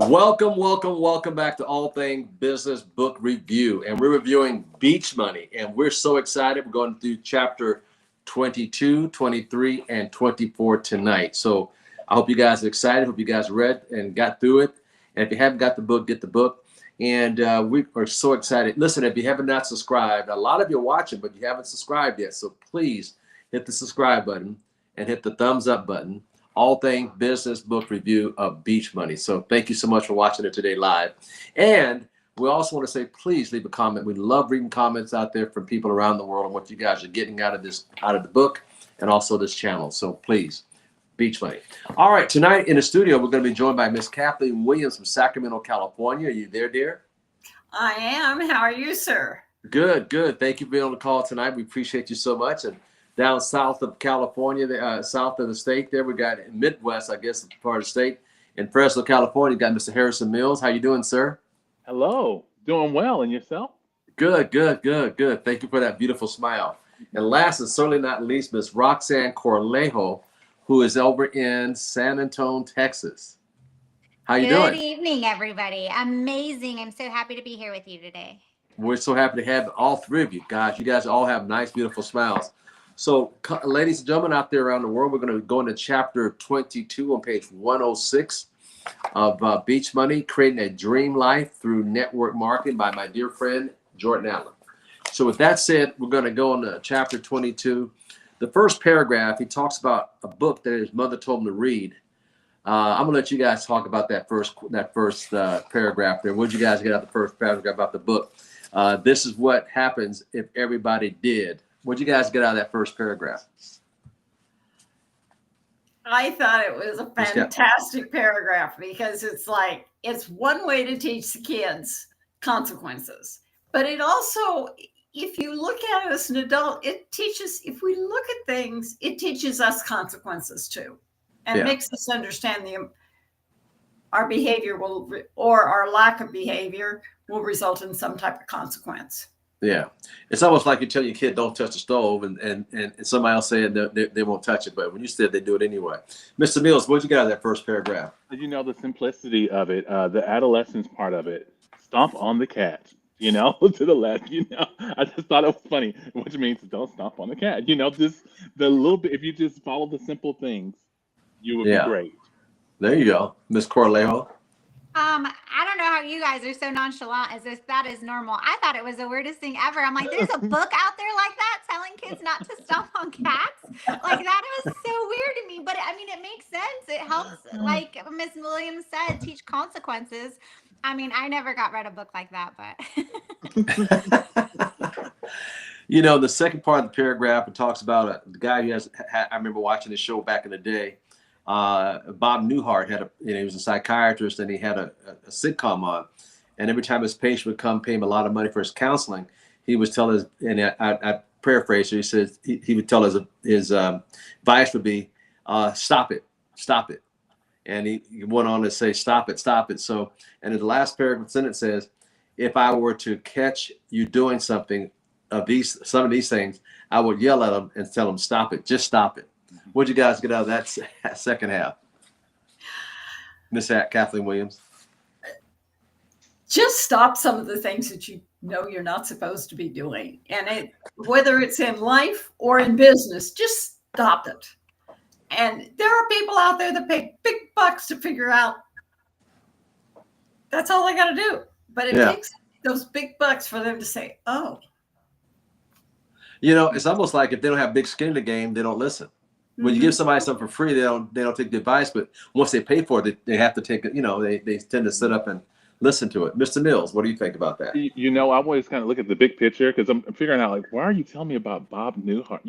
Welcome back to All Things Business Book Review. And we're reviewing Beach Money. And we're so excited. We're going through chapter 22, 23, and 24 tonight. So I hope you guys are excited. Hope you guys read and got through it. And if you haven't got the book, get the book. And we are so excited. Listen, if you haven't not subscribed, a lot of you are watching, but you haven't subscribed yet. So please hit the subscribe button and hit the thumbs up button. All Things Business Book Review of Beach Money. So thank you so much for watching it today live. And we also want to say, please leave a comment. We love reading comments out there from people around the world on what you guys are getting out of the book and also this channel. So please, Beach Money. All right, tonight in the studio, we're going to be joined by Miss Kathleen Williams from Sacramento, California. Are you there, dear? I am. How are you, sir? Good. Thank you for being on the call tonight. We appreciate you so much. And down south of California, south of the state there, we got Midwest, I guess, part of the state. In Fresno, California, got Mr. Harrison Mills. How you doing, sir? Hello. Doing well. And yourself? Good. Thank you for that beautiful smile. And last and certainly not least, Miss Roxanne Corlejo, who is over in San Antonio, Texas. How you doing? Good evening, everybody. Amazing. I'm so happy to be here with you today. We're so happy to have all three of you guys. You guys all have nice, beautiful smiles. So, ladies and gentlemen out there around the world, we're going to go into chapter 22 on page 106 of Beach Money, Creating a Dream Life Through Network Marketing by my dear friend, Jordan Allen. So with that said, we're going to go into chapter 22. The first paragraph, he talks about a book that his mother told him to read. I'm going to let you guys talk about that first paragraph there. What did you guys get out of the first paragraph about the book? This is what happens if everybody did. What'd you guys get out of that first paragraph? I thought it was a fantastic paragraph because it's one way to teach the kids consequences. But it also, if you look at it as an adult, if we look at things, it teaches us consequences too. And makes us understand our behavior or our lack of behavior will result in some type of consequence. Yeah, it's almost like you tell your kid don't touch the stove, and somebody else saying they won't touch it, but when you said they do it anyway. Mr. Mills, what'd you get out of that first paragraph? You know, the simplicity of it, the adolescence part of it. Stomp on the cat, to the left. I just thought it was funny, which means don't stomp on the cat. Just the little bit. If you just follow the simple things, you would be great. There you go, Miss Corlejo. I don't know how you guys are so nonchalant as if that is normal. I thought it was the weirdest thing ever. I'm like, there's a book out there like that telling kids not to stomp on cats. Like, that was so weird to me. But I mean, it makes sense. It helps, like Miss Williams said, teach consequences. I mean, I never got read a book like that, but the second part of the paragraph, it talks about the guy who I remember watching this show back in the day. Bob Newhart had he was a psychiatrist, and he had a sitcom on, and every time his patient would come pay him a lot of money for his counseling, he was tell his, and I paraphrase, he says he would tell his advice would be stop it, and he went on to say stop it. So, and in the last paragraph sentence says, if I were to catch you doing something of some of these things, I would yell at them and tell them stop it, just stop it. What'd you guys get out of that second half? Miss Kathleen Williams? Just stop some of the things that you're not supposed to be doing. And whether it's in life or in business, just stop it. And there are people out there that pay big bucks to figure out that's all they got to do. But it takes those big bucks for them to say, oh. It's almost like if they don't have big skin in the game, they don't listen. When you give somebody something for free, they don't take the advice, but once they pay for it, they have to take it. They tend to sit up and listen to it. Mr. Mills, what do you think about that? I always kind of look at the big picture because I'm figuring out, like, why are you telling me about Bob Newhart?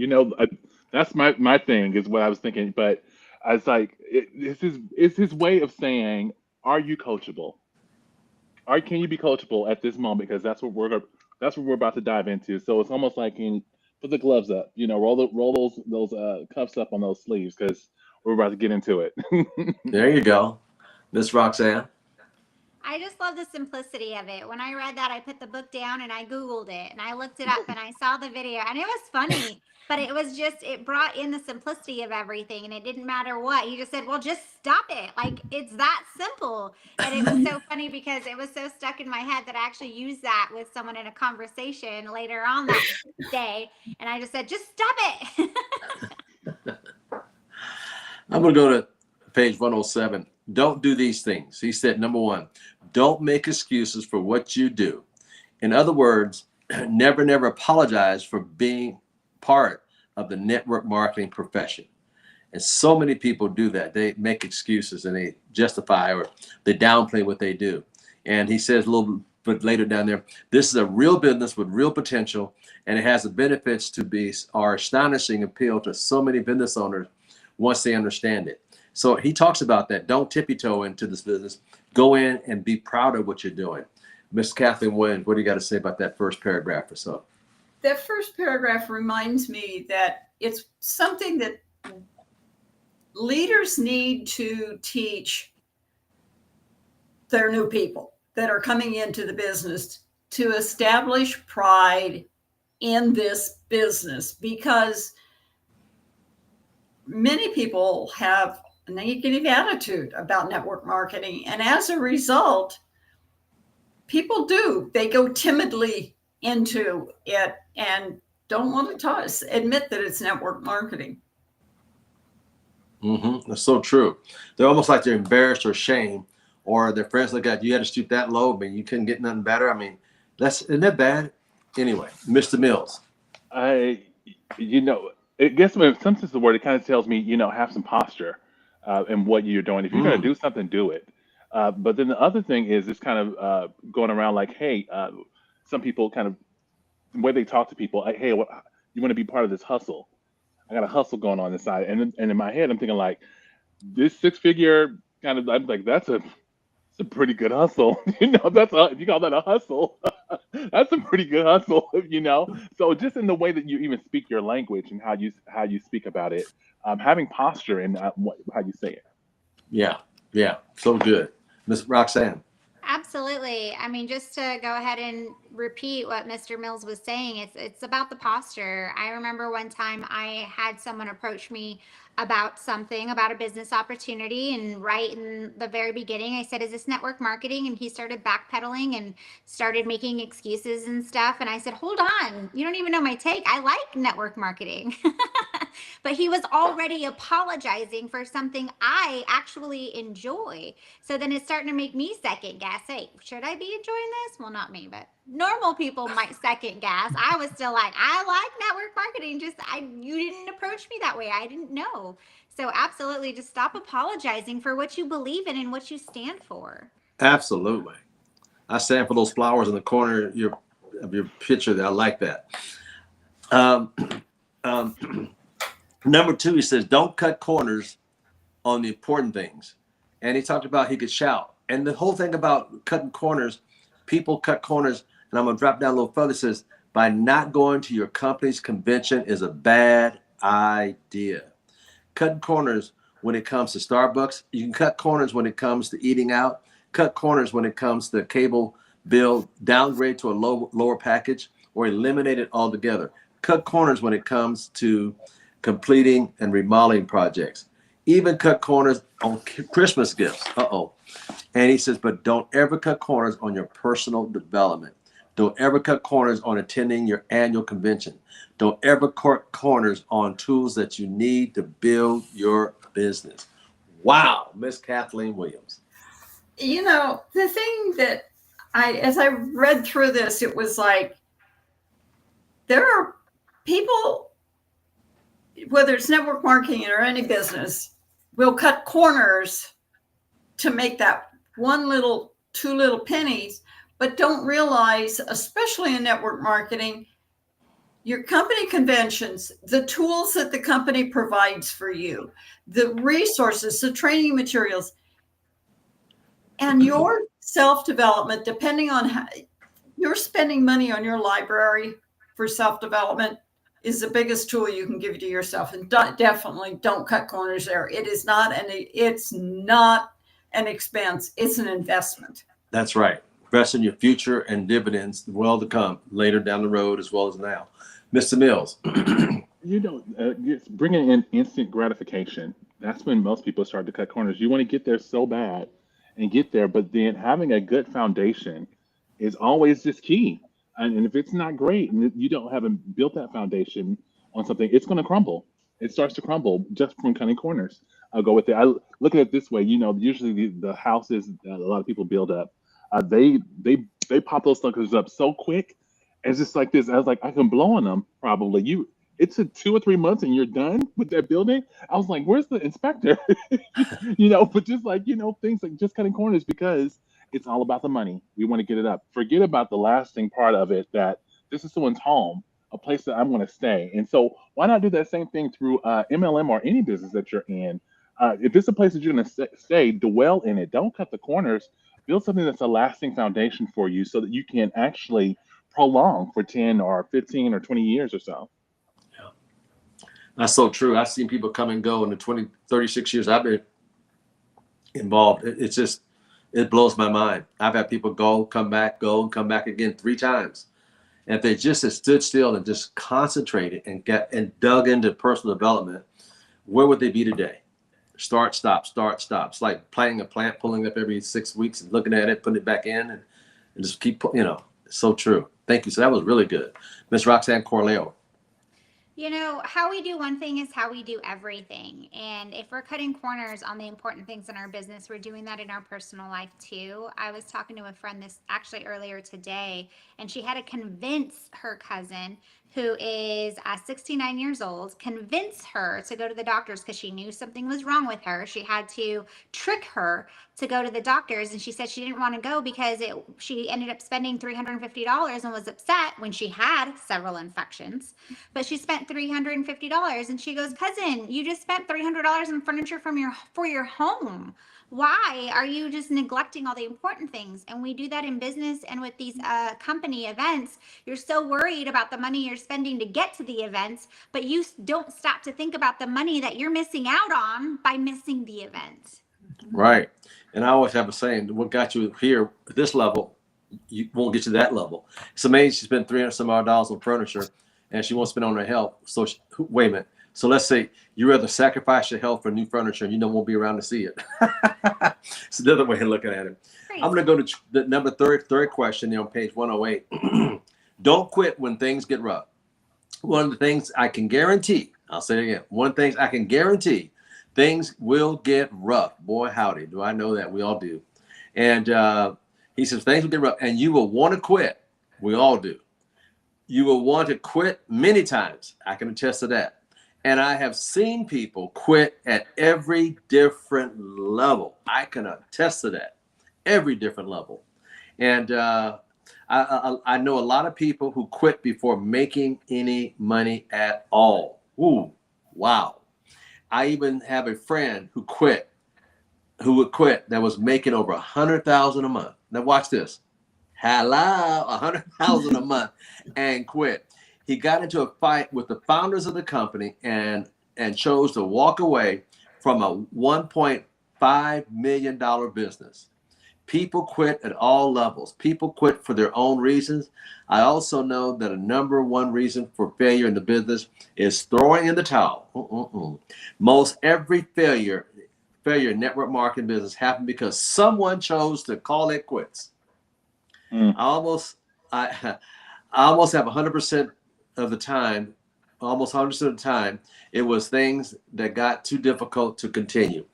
That's my thing is what I was thinking. But I was like, it's his way of saying, are you coachable? Can you be coachable at this moment? Because that's what we're about to dive into. So it's almost like put the gloves up, roll those cuffs up on those sleeves because we're about to get into it. There you go. Miss Roxanne. I just love the simplicity of it. When I read that, I put the book down and I Googled it and I looked it up and I saw the video and it was funny. But it was just, it brought in the simplicity of everything, and it didn't matter what. He just said, well, just stop it. Like, it's that simple. And it was so funny because it was so stuck in my head that I actually used that with someone in a conversation later on that day. And I just said, just stop it. I'm going to go to page 107. Don't do these things. He said, number one, don't make excuses for what you do. In other words, never apologize for being part of the network marketing profession. And so many people do that. They make excuses and they justify or they downplay what they do. And he says a little bit later down there, this is a real business with real potential, and it has the benefits to be our astonishing appeal to so many business owners once they understand it. So he talks about that. Don't tippy-toe into this business. Go in and be proud of what you're doing. Miss Kathleen Williams, what do you got to say about that first paragraph or so? That first paragraph reminds me that it's something that leaders need to teach their new people that are coming into the business to establish pride in this business, because many people have a negative attitude about network marketing. And as a result, people they go timidly into it and don't want to admit that it's network marketing. That's so true. They're almost like they're embarrassed or ashamed, or their friends look at you had to stoop that low, but you couldn't get nothing better. I mean, isn't that bad? Anyway, Mr. Mills. I guess when some sense of the word, it kind of tells me, have some posture in what you're doing. If you're going to do something, do it. But then the other thing is it's kind of going around like, hey, some people kind of, the way they talk to people, like, hey, you want to be part of this hustle? I got a hustle going on this side. And in my head, I'm thinking like, this 6-figure kind of, I'm like, that's a pretty good hustle. If you call that a hustle, that's a pretty good hustle, So just in the way that you even speak your language and how you speak about it, having posture in how you say it. Yeah, so good. Miss Roxanne. Absolutely. I mean, just to go ahead and repeat what Mr. Mills was saying, it's about the posture. I remember one time I had someone approach me about a business opportunity, and right in the very beginning I said, is this network marketing? And he started backpedaling and started making excuses and stuff, and I said, hold on, you don't even know my take. I like network marketing. But he was already apologizing for something I actually enjoy. So then it's starting to make me second guess. Hey, should I be enjoying this? Well, not me, but normal people might second guess. I was still like, I like network marketing. You didn't approach me that way. I didn't know. So absolutely, just stop apologizing for what you believe in and what you stand for. Absolutely. I stand for those flowers in the corner of your picture there. I like that. Number 2, he says, don't cut corners on the important things. And he talked about he could shout. And the whole thing about cutting corners, people cut corners, and I'm going to drop down a little further. It says, by not going to your company's convention is a bad idea. Cutting corners when it comes to Starbucks. You can cut corners when it comes to eating out. Cut corners when it comes to cable bill, downgrade to a lower package, or eliminate it altogether. Cut corners when it comes to completing and remodeling projects. Even cut corners on Christmas gifts. And he says, but don't ever cut corners on your personal development. Don't ever cut corners on attending your annual convention. Don't ever cut corners on tools that you need to build your business. Wow, Miss Kathleen Williams. The thing that as I read through this, it was like, there are people, whether it's network marketing or any business, will cut corners to make that 2 little pennies, but don't realize, especially in network marketing, your company conventions, the tools that the company provides for you, the resources, the training materials, and your self-development, depending on how you're spending money on your library for self-development, is the biggest tool you can give to yourself. And definitely don't cut corners there. It's not an expense. It's an investment. That's right. Invest in your future and dividends well to come later down the road as well as now. Mr. Mills. It's bringing in instant gratification. That's when most people start to cut corners. You want to get there so bad and get there, but then having a good foundation is always just key. And if it's not great and you haven't built that foundation on something, it's going to crumble. It starts to crumble just from cutting corners. I'll go with it. I look at it this way. Usually the houses that a lot of people build up, they pop those suckers up so quick. It's just like this. I was like, I can blow on them probably. It took 2 or 3 months and you're done with that building. I was like, where's the inspector? But just like, things like just cutting corners because it's all about the money. We want to get it up. Forget about the lasting part of it, that this is someone's home, a place that I'm going to stay. And so why not do that same thing through MLM or any business that you're in? If it's a place that you're going to stay, dwell in it. Don't cut the corners. Build something that's a lasting foundation for you so that you can actually prolong for 10 or 15 or 20 years or so. That's so true. I've seen people come and go in the 36 years I've been involved. It blows my mind. I've had people go and come back again 3 times. And if they just had stood still and just concentrated and dug into personal development, where would they be today? Start, stop, start, stop. It's like planting a plant, pulling up every 6 weeks and looking at it, putting it back in and just keep, it's so true. Thank you. So that was really good. Miss Roxanne Corleo. How we do one thing is how we do everything. And if we're cutting corners on the important things in our business, we're doing that in our personal life too. I was talking to a friend earlier today, and she had to convince her cousin, who is 69 years old, convince her to go to the doctors because she knew something was wrong with her. She had to trick her to go to the doctors, and she said she didn't want to go because she ended up spending $350 and was upset when she had several infections. But she spent $350, and she goes, "Cousin, you just spent $300 in furniture for your home. Why are you just neglecting all the important things?" And we do that in business and with these company events. You're so worried about the money you're spending to get to the events, but you don't stop to think about the money that you're missing out on by missing the event. Right. And I always have a saying, what got you here at this level, you won't get you that level. It's amazing she spent $300 some odd on furniture and she won't spend on her health. So wait a minute. So let's say you rather sacrifice your health for new furniture and won't be around to see it. It's another way of looking at it. Crazy. I'm going to go to the number third question on page 108. Don't quit when things get rough. One of the things I can guarantee, I'll say it again, one of the things I can guarantee, things will get rough. Boy, howdy, do I know that. We all do. And he says things will get rough and you will want to quit. We all do. You will want to quit many times. I can attest to that. And I have seen people quit at every different level. I can attest to that. Every different level. And I know a lot of people who quit before making any money at all. Ooh, wow. I even have a friend who would quit that was making over $100,000 a month. Now watch this. Hello, $100,000 a month and quit. He got into a fight with the founders of the company and chose to walk away from a $1.5 million business. People quit at all levels. People quit for their own reasons. I also know that a number one reason for failure in the business is throwing in the towel. Most every failure in network marketing business happened because someone chose to call it quits. I almost have 100% of the time, almost 100% of the time, it was things that got too difficult to continue.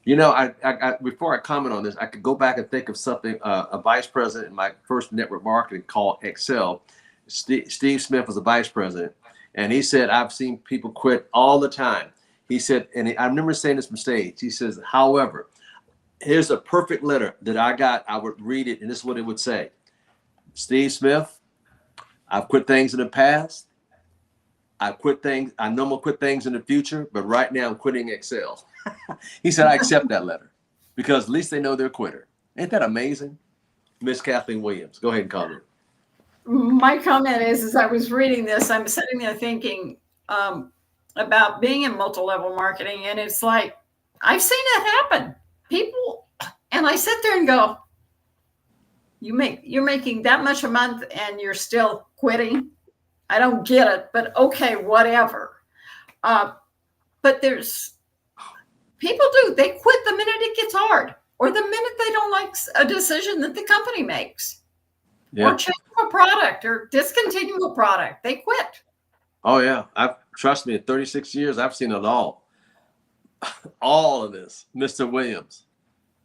I before I comment on this, I could go back and think of something. A vice president in my first network marketing called Excel, Steve Smith was a vice president, and he said, "I've seen people quit all the time." He said, and I remember saying this from stage. He says, "However, here's a perfect letter that I got. I would read it, and this is what it would say: Steve Smith, I've quit things in the past. I quit things. I know I'm gonna quit things in the future, but right now I'm quitting Excel." He said, "I accept that letter because at least they know they're a quitter." Ain't that amazing? Miss Kathleen Williams, go ahead and comment. My comment is, as I was reading this, I'm sitting there thinking about being in multi-level marketing, and it's like I've seen that happen. People, and I sit there and go, "You're making that much a month, and you're still quitting. I don't get it, but okay, whatever." But there's people they quit the minute it gets hard, or the minute they don't like a decision that the company makes, or change a product or discontinue a product. They quit. Oh yeah, trust me. In 36 years, I've seen it all. All of this, Mr. Williams.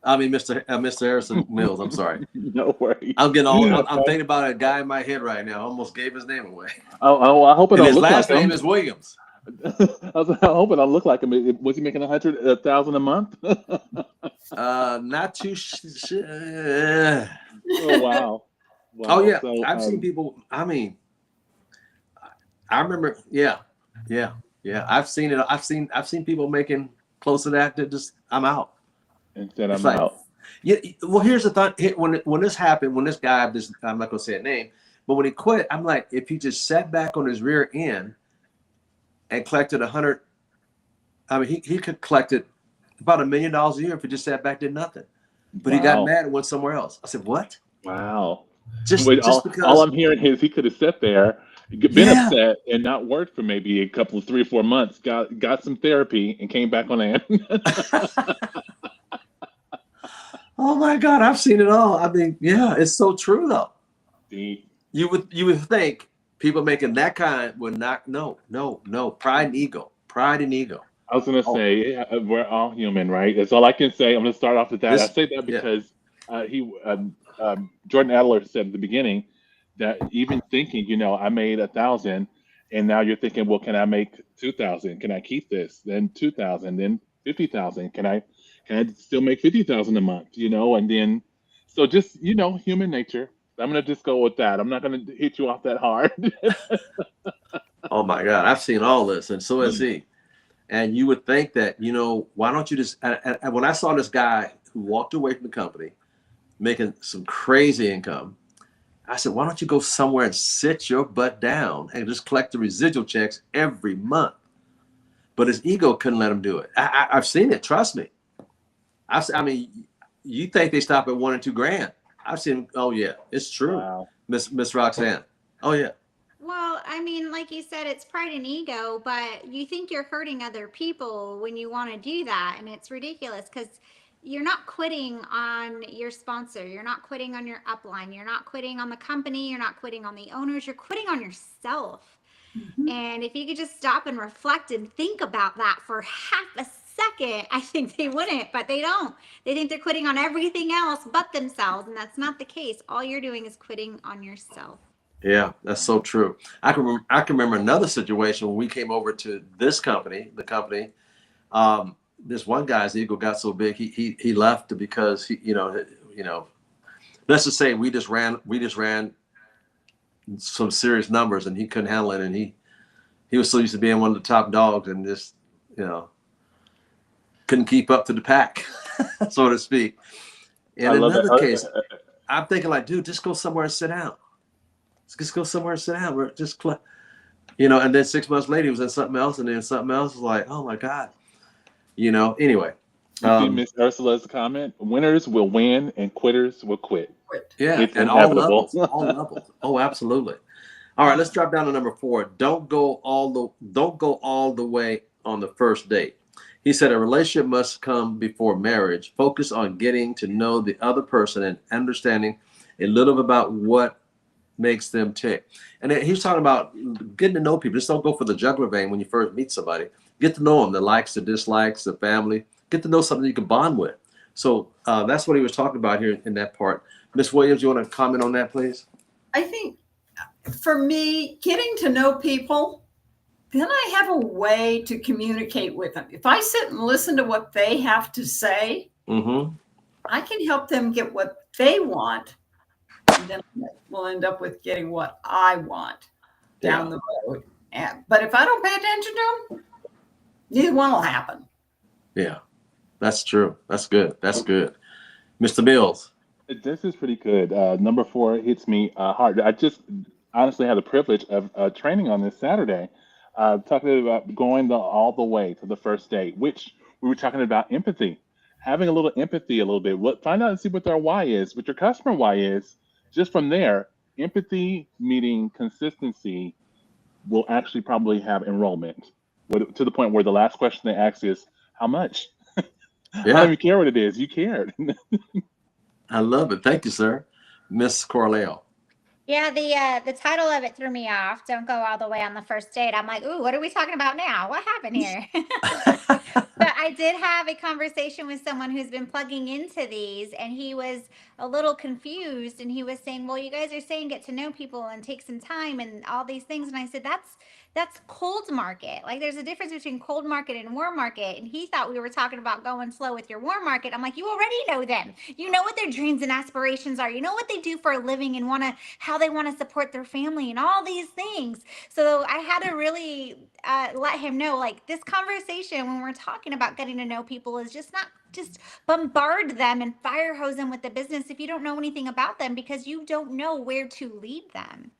I mean, Mr. Harrison Mills. I'm sorry. No worries. I'm getting all. I'm thinking about a guy in my head right now. I almost gave his name away. Oh, I hope it And don't his look last like name him. is Williams. I hope it don't look like him. Was he making 100,000 a month? Not too. Oh wow. Oh yeah, So, I've seen people. I mean, I remember. Yeah. I've seen it. I've seen people making close to that. That just I'm out. Instead, It's I'm like, out. Yeah. Well, here's the thought. When this happened, when this guy, I'm not gonna say a name, but when he quit, I'm like, if he just sat back on his rear end and collected 100, I mean, he could collect it about $1 million a year if he just sat back, did nothing. But he got mad and went somewhere else. I said, what? Wow. Just all because I'm hearing is he could have sat there, been upset, and not worked for maybe a couple of 3 or 4 months, got some therapy, and came back on air. Oh my God, I've seen it all. I mean, yeah, it's so true though. You would think people making that kind would not. No. Pride and ego. I was gonna say we're all human, right? That's all I can say. I'm gonna start off with that. I say that because Jordan Adler said at the beginning that even thinking, I made 1,000, and now you're thinking, well, can I make 2,000? Can I keep this? Then 2,000, then 50,000. Can I still make 50,000 a month? And then so just human nature. I'm gonna just go with that. I'm not gonna hit you off that hard. Oh my God, I've seen all this, and so has he. And you would think that, why don't you just? And when I saw this guy who walked away from the company, making some crazy income, I said, why don't you go somewhere and sit your butt down and just collect the residual checks every month? But his ego couldn't let him do it. I've seen it. Trust me. I mean, you think they stop at $1 or $2 grand? I've seen. Oh yeah, it's true, Wow. Miss Roxanne. Oh yeah. Well, I mean, like you said, it's pride and ego, but you think you're hurting other people when you want to do that. And it's ridiculous because you're not quitting on your sponsor. You're not quitting on your upline. You're not quitting on the company. You're not quitting on the owners. You're quitting on yourself. Mm-hmm. And if you could just stop and reflect and think about that for half a second, I think they wouldn't, but they don't. They think they're quitting on everything else but themselves. And that's not the case. All you're doing is quitting on yourself. Yeah, that's so true. I can remember another situation when we came over to this company, the company. This one guy's ego got so big he left because he let's just say we just ran some serious numbers and he couldn't handle it, and he was so used to being one of the top dogs and just couldn't keep up to the pack, so to speak. In another case, I'm thinking like, dude, just go somewhere and sit down. Just go somewhere and sit down. We're just, and then 6 months later, he was in something else, and then something else was like, oh my God, anyway. You see Miss Ursula's comment: winners will win and quitters will quit. Yeah, it's and inevitable. all levels. Oh, absolutely. All right, let's drop down to number 4. Don't go all the way on the first date. He said a relationship must come before marriage. Focus on getting to know the other person and understanding a little bit about what makes them tick. And he's talking about getting to know people. Just don't go for the jugular vein when you first meet somebody. Get to know them, the likes, the dislikes, the family. Get to know something you can bond with. So that's what he was talking about here in that part. Miss Williams, you want to comment on that, please? I think for me, getting to know people, then I have a way to communicate with them. If I sit and listen to what they have to say, I can help them get what they want. And then we'll end up with getting what I want down the road. But if I don't pay attention to them, neither one will happen. Yeah, that's true. That's good. Mr. Mills. This is pretty good. Number 4 hits me hard. I just honestly had the privilege of training on this Saturday, talking about going all the way to the first date, which we were talking about empathy, having a little empathy a little bit. Find out and see what their why is, what your customer why is. Just from there, empathy meeting consistency will actually probably have enrollment. to the point where the last question they ask is, how much? I don't Yeah, even care what it is. You cared. I love it. Thank you, sir. Miss Corleo. Yeah, the title of it threw me off. Don't go all the way on the first date. I'm like, ooh, what are we talking about now? What happened here? But I did have a conversation with someone who's been plugging into these, and he was a little confused, and he was saying, well, you guys are saying get to know people and take some time and all these things. And I said, that's cold market. Like, there's a difference between cold market and warm market. And he thought we were talking about going slow with your warm market. I'm like, you already know them. You know what their dreams and aspirations are. You know what they do for a living and how they want to support their family and all these things. So I had to really let him know, like, this conversation when we're talking about getting to know people is just not just bombard them and fire hose them with the business if you don't know anything about them, because you don't know where to lead them.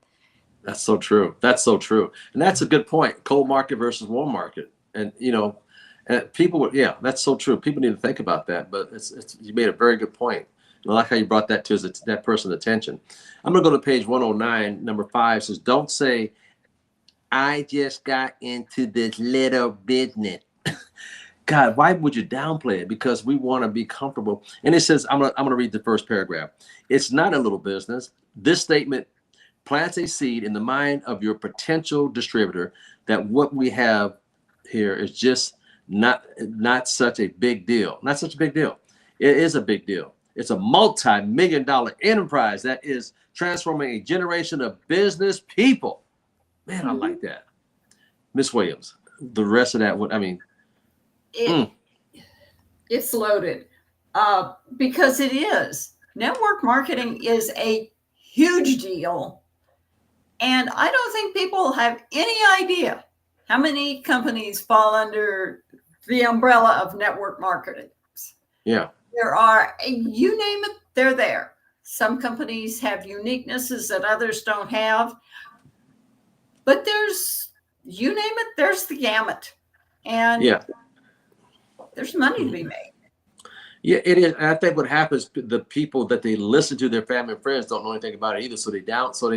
That's so true. That's so true. And that's a good point. Cold market versus warm market. And, and people would, yeah, that's so true. People need to think about that, but it's you made a very good point. I like how you brought that to that person's attention. I'm going to go to page 109, number 5 says, don't say, I just got into this little business. God, why would you downplay it? Because we want to be comfortable. And it says, I'm gonna read the first paragraph. It's not a little business. This statement plants a seed in the mind of your potential distributor that what we have here is just not such a big deal. Not such a big deal. It is a big deal. It's a multi-million-dollar enterprise that is transforming a generation of business people. Man, I like that. Miss Williams, the rest of that, It's loaded because it is. Network marketing is a huge deal. And I don't think people have any idea how many companies fall under the umbrella of network marketing. Yeah. There are, you name it, they're there. Some companies have uniquenesses that others don't have. But there's, you name it, there's the gamut. And yeah, there's money to be made. Yeah, it is. And I think what happens, the people that they listen to, their family and friends, don't know anything about it either. So they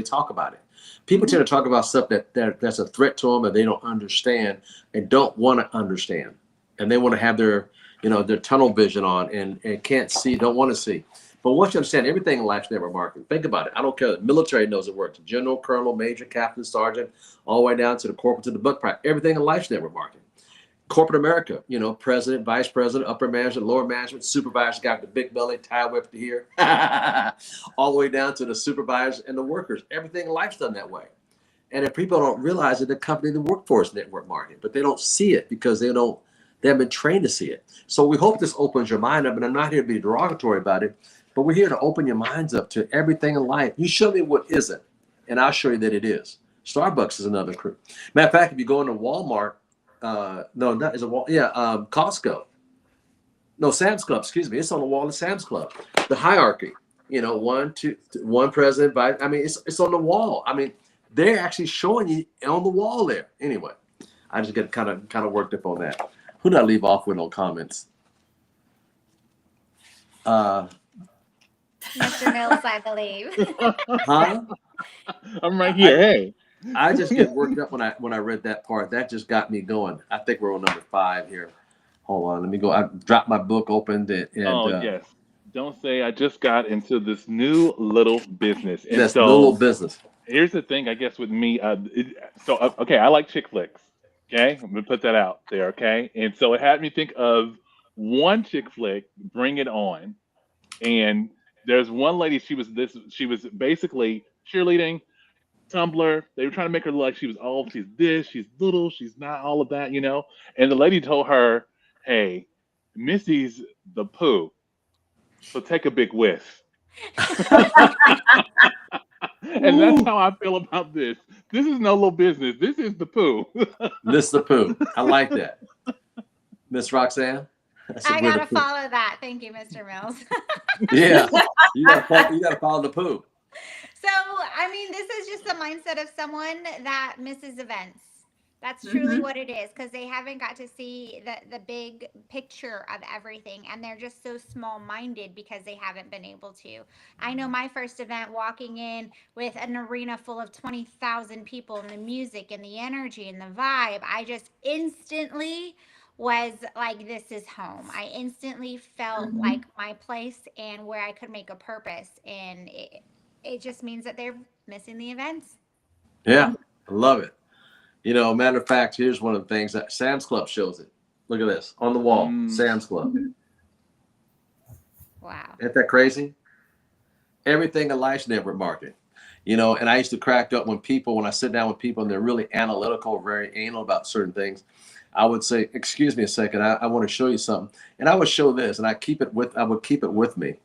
talk about it. People tend to talk about stuff that's a threat to them and they don't understand and don't want to understand. And they want to have their tunnel vision on and can't see, don't want to see. But once you understand everything in life's network marketing, think about it. I don't care. The military knows it works. General, colonel, major, captain, sergeant, all the way down to the corporate, to the book price. Everything in life's network marketing. Corporate America, president, vice president, upper management, lower management, supervisor, got the big belly, tie whip to here, all the way down to the supervisors and the workers. Everything in life's done that way. And if people don't realize it, the company they work for is network marketing, but they don't see it because they haven't been trained to see it. So we hope this opens your mind up, and I'm not here to be derogatory about it, but we're here to open your minds up to everything in life. You show me what isn't, and I'll show you that it is. Starbucks is another crew. Matter of fact, if you go into Walmart, Costco. No, Sam's Club, excuse me. It's on the wall of Sam's Club. The hierarchy, one president, it's on the wall. They're actually showing you on the wall there. Anyway, I just get kind of worked up on that. Who did I leave off with no comments? Mr. Mills, I believe. Huh? I'm right here. Hey. I just get worked up when I read that part. That just got me going. I think we're on number 5 here. Hold on, let me go. I dropped my book open. Yes. Don't say I just got into this new little business. And this little business. Here's the thing, I guess, with me. Okay, I like chick flicks. Okay, I'm gonna put that out there. Okay, and so it had me think of one chick flick, Bring It On, and there's one lady. She was basically cheerleading. Tumblr. They were trying to make her look like she's this, she's little, she's not all of that, And the lady told her, hey, Missy's the poo, so take a big whiff. And that's how I feel about this. This is no little business. This is the poo. This is the poo. I like that. Miss Roxanne? I got to follow that. Thank you, Mr. Mills. Yeah, you got to follow the poo. So, this is just the mindset of someone that misses events, That's truly Mhm. what it is, because they haven't got to see the big picture of everything, and they're just so small minded because they haven't been able to. I know my first event, walking in with an arena full of 20,000 people, and the music and the energy and the vibe, I just instantly was like, this is home. I instantly felt Mhm. like my place and where I could make a purpose. And it just means that they're missing the events. Yeah, I love it. Matter of fact, here's one of the things that Sam's Club shows it. Look at this on the wall, Mm. Sam's Club. Wow. Isn't that crazy? Everything in life's network marketing. And I used to crack up when I sit down with people and they're really analytical, very anal about certain things. I would say, excuse me a second, I want to show you something. And I would show this and I would keep it with me.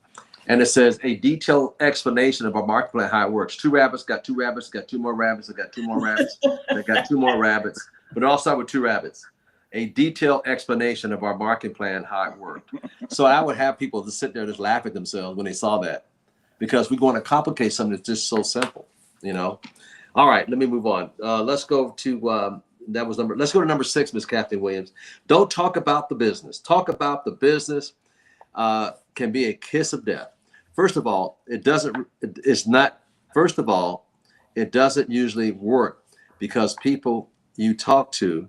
And it says a detailed explanation of our market plan, how it works. 2 rabbits, got 2 rabbits, got 2 more rabbits, I got 2 more rabbits, I got 2 more rabbits. But it all started with 2 rabbits. A detailed explanation of our market plan, how it worked. So I would have people just sit there and just laugh at themselves when they saw that, because we're going to complicate something that's just so simple, All right, let me move on. Let's go to let's go to number 6, Miss Kathleen Williams. Don't talk about the business. Talk about the business can be a kiss of death. First of all, it doesn't usually work because people you talk to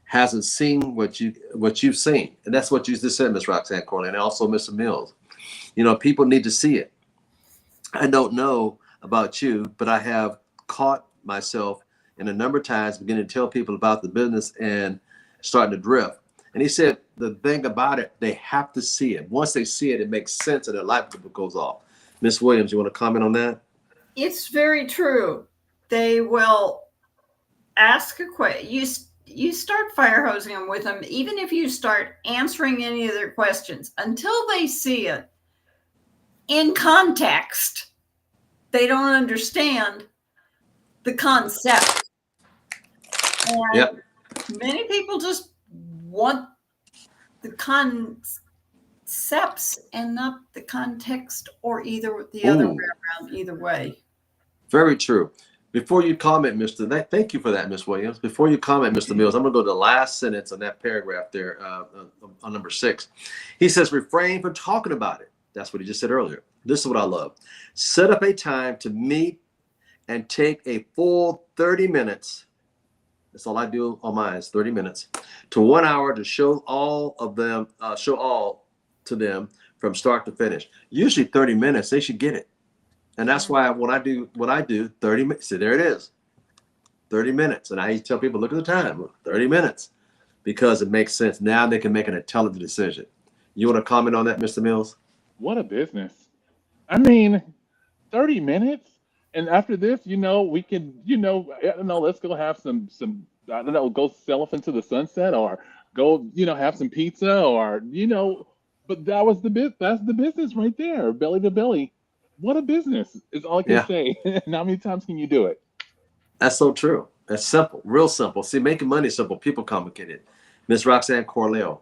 hasn't seen what you've seen. And that's what you just said, Miss Roxanne Corley, and also Mr. Mills. People need to see it. I don't know about you, but I have caught myself in a number of times beginning to tell people about the business and starting to drift. And he said the thing about it, they have to see it. Once they see it, it makes sense and their light bulb goes off. Miss Williams, you want to comment on that? It's very true. They will ask a question. You start fire hosing them with them, even if you start answering any of their questions, until they see it in context. They don't understand the concept. And Yep. many people just want the concepts and not the context, or the other way around, either way. Very true. Before you comment, thank you for that, Miss Williams. Before you comment, Mr. Mills, I'm going to go to the last sentence on that paragraph there on number 6. He says, refrain from talking about it. That's what he just said earlier. This is what I love. Set up a time to meet and take a full 30 minutes. That's all I do on mine is 30 minutes to 1 hour to show all to them from start to finish. Usually 30 minutes, they should get it. And that's why when I do 30 minutes, see, there it is, 30 minutes. And I tell people, look at the time, 30 minutes, because it makes sense. Now they can make an intelligent decision. You want to comment on that, Mr. Mills? What a business. I mean, 30 minutes. And after this, we can, I don't know, let's go have some, I don't know, go sail off into the sunset, or go, have some pizza, or, but that's the business right there, belly to belly. What a business is all I can say. And how many times can you do it? That's so true. That's simple, real simple. See, making money is simple. People complicate it. Miss Roxanne Corleo.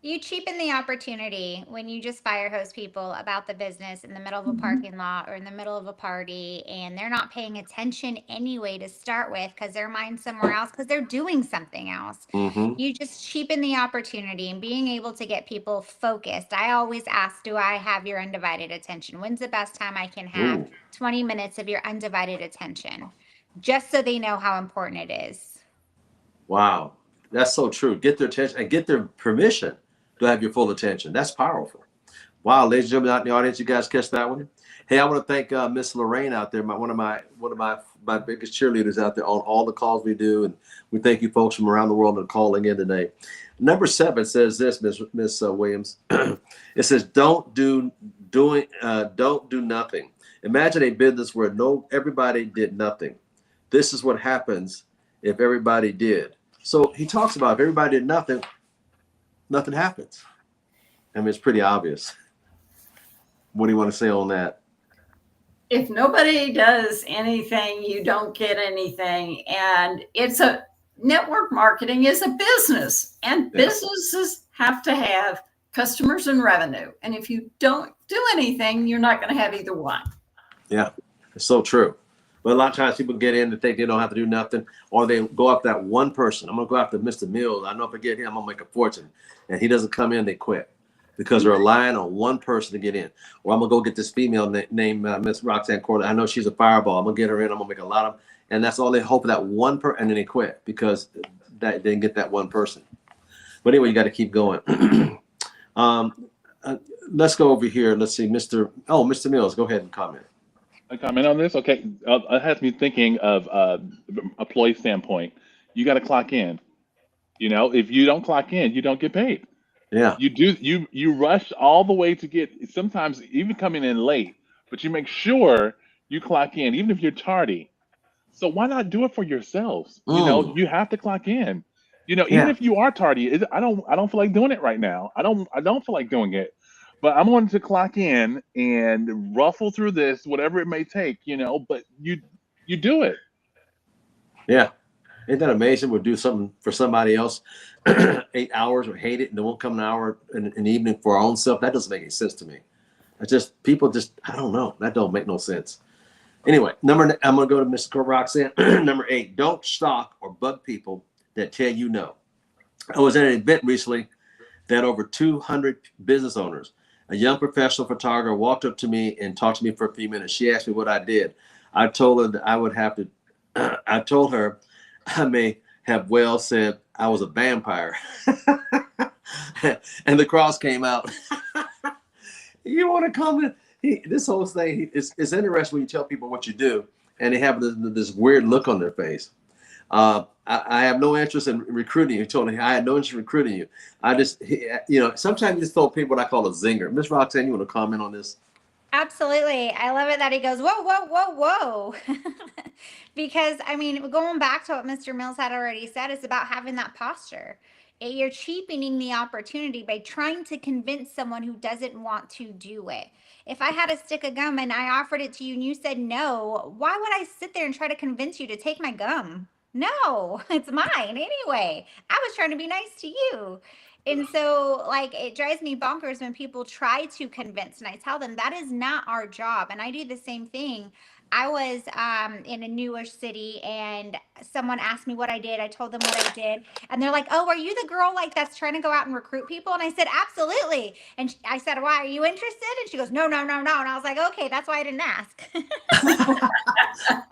You cheapen the opportunity when you just fire hose people about the business in the middle of a parking lot or in the middle of a party, and they're not paying attention anyway to start with because their mind's somewhere else because they're doing something else. Mm-hmm. You just cheapen the opportunity, and being able to get people focused. I always ask, do I have your undivided attention? When's the best time I can have 20 minutes of your undivided attention? Just so they know how important it is. Wow. That's so true. Get their attention and get their permission to have your full attention. That's powerful. Wow, ladies and gentlemen out in the audience, you guys catch that one? Hey, I want to thank Miss Lorraine out there, one of my biggest cheerleaders out there on all the calls we do, and we thank you folks from around the world that are calling in today. Number 7 says this, Miss Williams. It says don't do nothing. Imagine a business where everybody did nothing. This is what happens if everybody did. So he talks about if everybody did nothing happens. I mean, it's pretty obvious. What do you want to say on that? If nobody does anything, you don't get anything. And network marketing is a business, and businesses have to have customers and revenue. And if you don't do anything, you're not going to have either one. Yeah, it's so true. But a lot of times people get in and think they don't have to do nothing, or they go after that one person. I'm gonna go after Mr. Mills. I know if I get him, I'm gonna make a fortune. And he doesn't come in, they quit because they're relying on one person to get in. Or I'm gonna go get this female named Miss Roxanne Corley. I know she's a fireball. I'm gonna get her in. I'm gonna make a lot of, and that's all they hope for, that one person, and then they quit because that they didn't get that one person. But anyway, you got to keep going. Let's go over here. Let's see, Mr. Mills, go ahead and comment. A comment on this? Okay, it has me thinking of employee standpoint. You got to clock in. You know, if you don't clock in, you don't get paid. Yeah. You rush all the way to get, sometimes even coming in late, but you make sure you clock in, even if you're tardy. So why not do it for yourselves? You know, you have to clock in. You know, even if you are tardy, I don't feel like doing it right now. I don't feel like doing it. But I'm going to clock in and ruffle through this, whatever it may take, you know, but you do it. Yeah. Isn't that amazing? We'll do something for somebody else 8 hours or hate it, and then we'll come an hour in the evening for our own self. That doesn't make any sense to me. It's just, people just, I don't know. That don't make no sense. Anyway, I'm going to go to Ms. Roxanne. Number 8, don't stalk or bug people that tell you no. I was at an event recently that over 200 business owners. A young professional photographer walked up to me and talked to me for a few minutes. She asked me what I did. I told her that I would have to, I told her I may have well said I was a vampire. And the cross came out. You want to come in? This whole thing, it's interesting when you tell people what you do and they have this weird look on their face. I have no interest in recruiting you. He told me I had no interest in recruiting you. I just, you know, sometimes you just told people what I call a zinger. Miss Roxanne, you want to comment on this? Absolutely. I love it that he goes, whoa, whoa, whoa, whoa. Because, I mean, going back to what Mr. Mills had already said, it's about having that posture. You're cheapening the opportunity by trying to convince someone who doesn't want to do it. If I had a stick of gum and I offered it to you and you said no, why would I sit there and try to convince you to take my gum? No, it's mine anyway. I was trying to be nice to you. And so, like, it drives me bonkers when people try to convince, and I tell them that is not our job. And I do the same thing. I was in a newish city and someone asked me what I did. I told them what I did. And they're like, oh, are you the girl like that's trying to go out and recruit people? And I said, absolutely. And I said, why, are you interested? And she goes, no, no, no, no. And I was like, okay, that's why I didn't ask.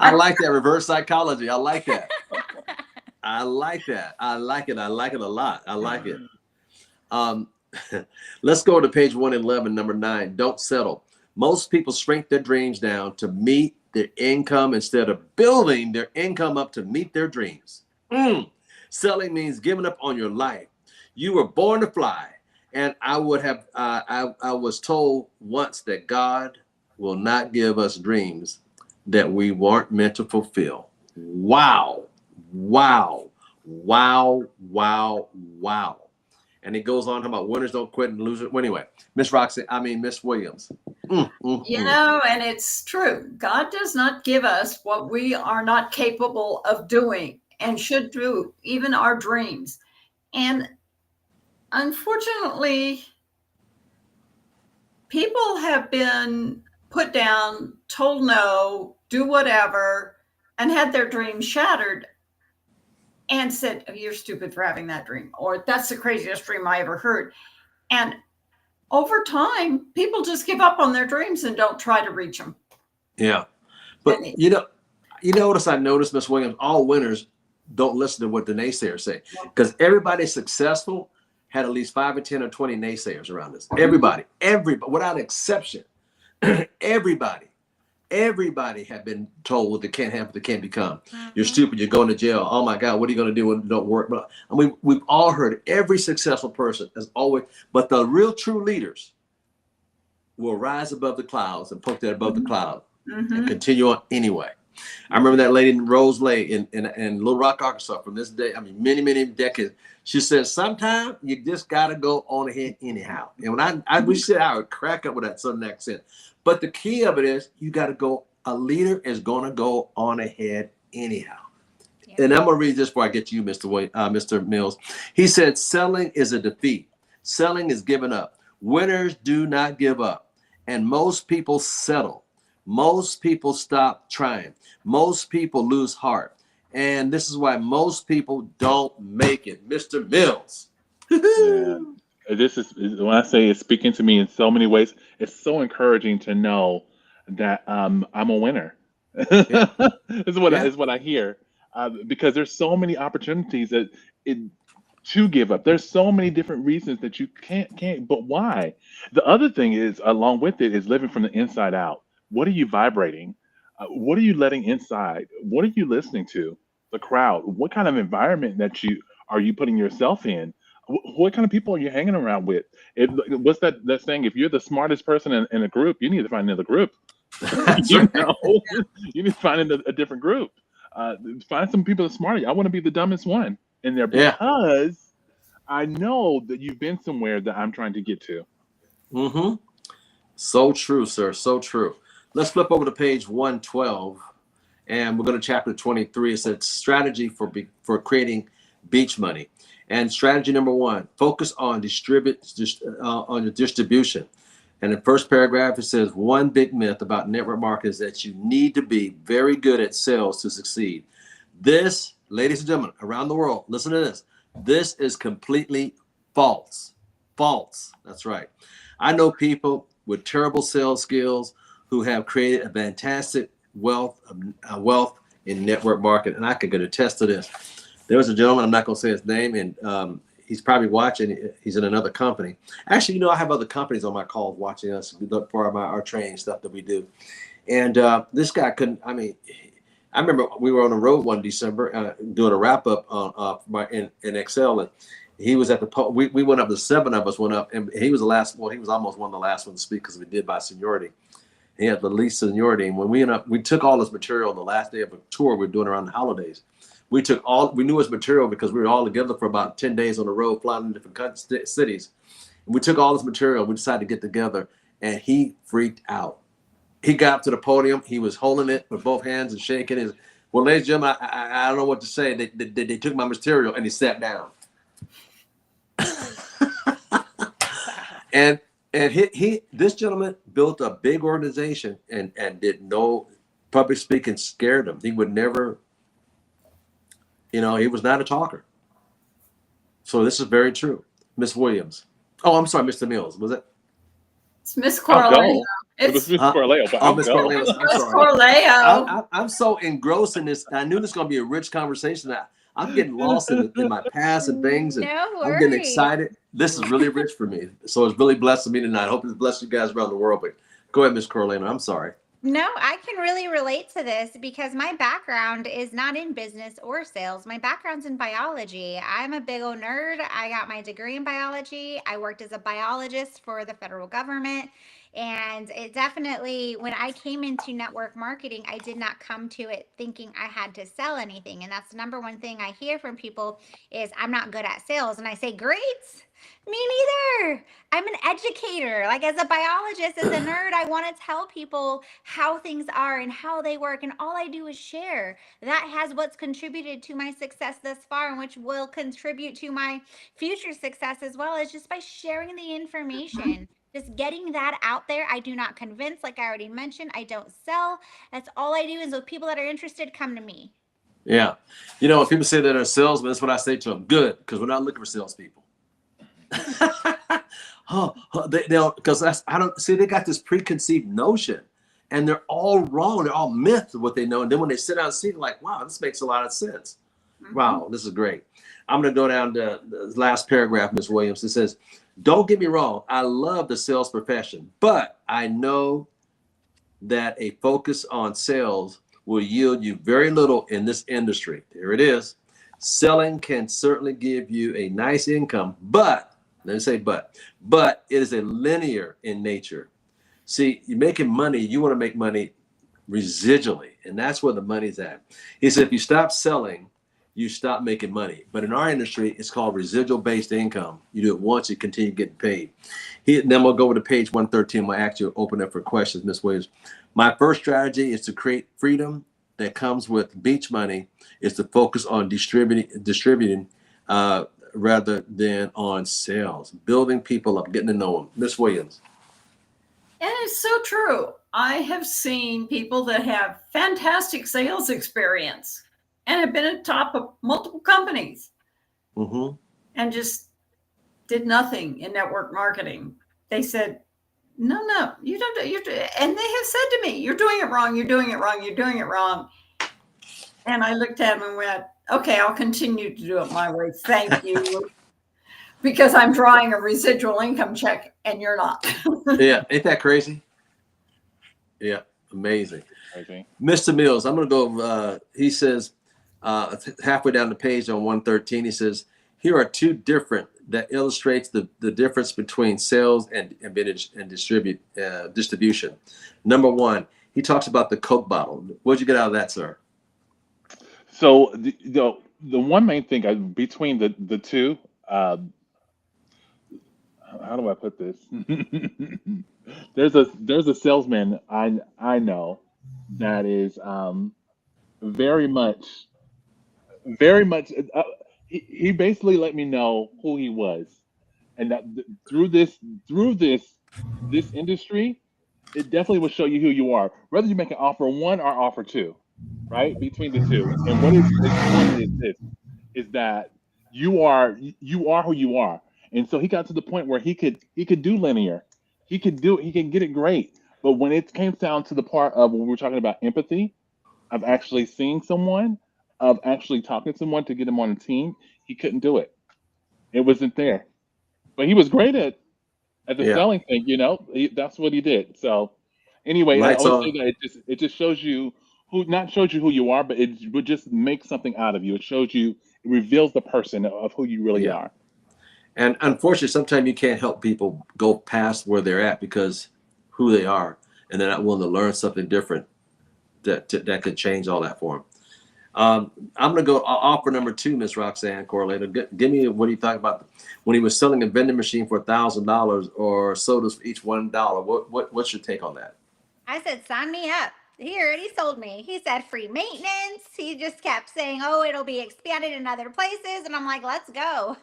I like that reverse psychology. I like that. I like that. I like it. I like it a lot. I like it. Let's go to page 111, number 9. Don't settle. Most people shrink their dreams down to meet their income instead of building their income up to meet their dreams. Selling means giving up on your life. You were born to fly. And I would have, I was told once that God will not give us dreams that we weren't meant to fulfill. Wow. Wow. Wow. Wow. Wow. And it goes on talking about winners don't quit and losers. Well, anyway, Miss Williams. You know, and it's true. God does not give us what we are not capable of doing and should do, even our dreams. And unfortunately, people have been put down, told no, do whatever, and had their dreams shattered and said, oh, you're stupid for having that dream, or that's the craziest dream I ever heard. And over time, people just give up on their dreams and don't try to reach them. Yeah. But you notice I noticed, Miss Williams, all winners don't listen to what the naysayers say, because everybody successful had at least 5 or 10 or 20 naysayers around us. Everybody, without exception, everybody had been told they can't have, they can't become. You're stupid. You're going to jail. Oh my God, what are you going to do when it don't work? But I mean, we've all heard it. Every successful person has always, but the real true leaders will rise above the clouds and poke that above the cloud and continue on anyway. I remember that lady in Rose Lake in Little Rock, Arkansas, from this day, I mean, many decades. She said, sometimes you just got to go on ahead anyhow. And when we said, I would crack up with that Southern accent. But the key of it is you got to go, a leader is going to go on ahead anyhow. Yeah. And I'm going to read this before I get to you, Mr. Mills. He said, selling is a defeat. Selling is giving up. Winners do not give up. And most people settle. Most people stop trying. Most people lose heart. And this is why most people don't make it. Mr. Mills. Yeah. This is when I say it's speaking to me in so many ways. It's so encouraging to know that I'm a winner. Yeah. is what Yeah. is what I hear, because there's so many opportunities to give up. There's so many different reasons that you can't. But why? The other thing is, along with it, is living from the inside out. What are you vibrating? What are you letting inside? What are you listening to? The crowd. What kind of environment that you are you putting yourself in? What kind of people are you hanging around with? What's that saying? If you're the smartest person in a group, you need to find another group. That's You right. know, you need to find a different group. Find some people that are smarter. I want to be the dumbest one in there Yeah. because I know that you've been somewhere that I'm trying to get to. Mm-hmm. So true, sir. So true. Let's flip over to page 112, and we're going to chapter 23. It says strategy for creating beach money. And strategy number 1: focus on on your distribution. And in the first paragraph, it says one big myth about network marketing is that you need to be very good at sales to succeed. This, ladies and gentlemen, around the world, listen to this. This is completely false. False. That's right. I know people with terrible sales skills who have created a fantastic wealth in network marketing, and I can attest to this. There was a gentleman, I'm not going to say his name, and he's probably watching. He's in another company. Actually, I have other companies on my calls watching us for our training stuff that we do. And this guy couldn't. I mean, I remember we were on the road one December doing a wrap up in Excel, and he was at the. We went up. The 7 of us went up, and he was the last. Well, he was almost one of the last ones to speak because we did by seniority. He had the least seniority, and when we took all his material the last day of a tour we were doing around the holidays. We knew his material because we were all together for about 10 days on the road, flying to different cities. And we took all this material. We decided to get together, and he freaked out. He got up to the podium. He was holding it with both hands and shaking his. Well, ladies and gentlemen, I don't know what to say. They took my material, and he sat down. and this gentleman built a big organization and did no public speaking scared him. He would never. He was not a talker. So this is very true. Miss Williams. Oh, I'm sorry, Mr. Mills. Was it? It's Miss I'll Corleo. go. It was Miss Corleo, but I'll Miss go. Corleo. I'm Miss sorry. Corleo. I'm so engrossed in this. I knew this was going to be a rich conversation. I'm getting lost in my past and things, and No I'm getting worries. excited. This is really rich for me. So it's really blessing me tonight. I hope it's blessed you guys around the world. But go ahead, Miss Corleo. I'm sorry. No, I can really relate to this because my background is not in business or sales. My background's in biology. I'm a big old nerd. I got my degree in biology. I worked as a biologist for the federal government. And it definitely, when I came into network marketing, I did not come to it thinking I had to sell anything. And that's the number one thing I hear from people is I'm not good at sales. And I say, great. Me neither. I'm an educator. Like as a biologist, as a nerd, I want to tell people how things are and how they work. And all I do is share. That has what's contributed to my success thus far and which will contribute to my future success as well, is just by sharing the information. Just getting that out there. I do not convince, like I already mentioned. I don't sell. That's all I do is those people that are interested come to me. Yeah. When people say that they're salesmen, that's what I say to them. Good, because we're not looking for salespeople. Because I don't see, they got this preconceived notion, and they're all wrong. They're all myths of what they know. And then when they sit down and see, they're like, wow, this makes a lot of sense. Mm-hmm. Wow, this is great. I'm going to go down to the last paragraph, Ms. Williams. It says, don't get me wrong. I love the sales profession, but I know that a focus on sales will yield you very little in this industry. Here it is. Selling can certainly give you a nice income, but let me say but it is a linear in nature. See, you're making money, you want to make money residually, and that's where the money's at. He said, if you stop selling, you stop making money. But in our industry, it's called residual-based income. You do it once, you continue getting paid. Then we'll go over to page 113. We'll actually open up for questions, Ms. Williams. My first strategy is to create freedom that comes with beach money, is to focus on distributing rather than on sales, building people up, getting to know them. Ms. Williams. And it's so true. I have seen people that have fantastic sales experience and have been at top of multiple companies Mm-hmm. and just did nothing in network marketing. They said, no, you don't. And they have said to me, you're doing it wrong. You're doing it wrong. You're doing it wrong. And I looked at them and went, okay, I'll continue to do it my way. Thank you. Because I'm drawing a residual income check and you're not. Yeah, ain't that crazy? Yeah, amazing. Okay. Mr. Mills, I'm going to go. He says, halfway down the page on 113, he says, here are two different that illustrates the difference between sales and distribution. Number one, he talks about the Coke bottle. What'd you get out of that, sir? So the one main thing between the two, how do I put this? there's a salesman I know that is very much he basically let me know who he was, and that through this industry, it definitely will show you who you are, whether you make an offer one or offer two, right? Between the two. And what is important is this, is that you are who you are. And so he got to the point where he could do linear. He can get it great. But when it came down to the part of when we're talking about empathy, of actually seeing someone, of actually talking to someone to get him on a team, he couldn't do it. It wasn't there. But he was great at the selling thing, that's what he did. So anyway, Lights I always on. say that it just shows you who you are, but it would just make something out of you. It reveals the person of who you really are. And unfortunately, sometimes you can't help people go past where they're at because who they are, and they're not willing to learn something different that could change all that for them. I'm going to go offer number two, Miss Roxanne Correlator. Give me what he talked about when he was selling a vending machine for $1,000 or sodas for each $1. What's your take on that? I said, sign me up. He already sold me. He said free maintenance. He just kept saying, oh, it'll be expanded in other places. And I'm like, let's go.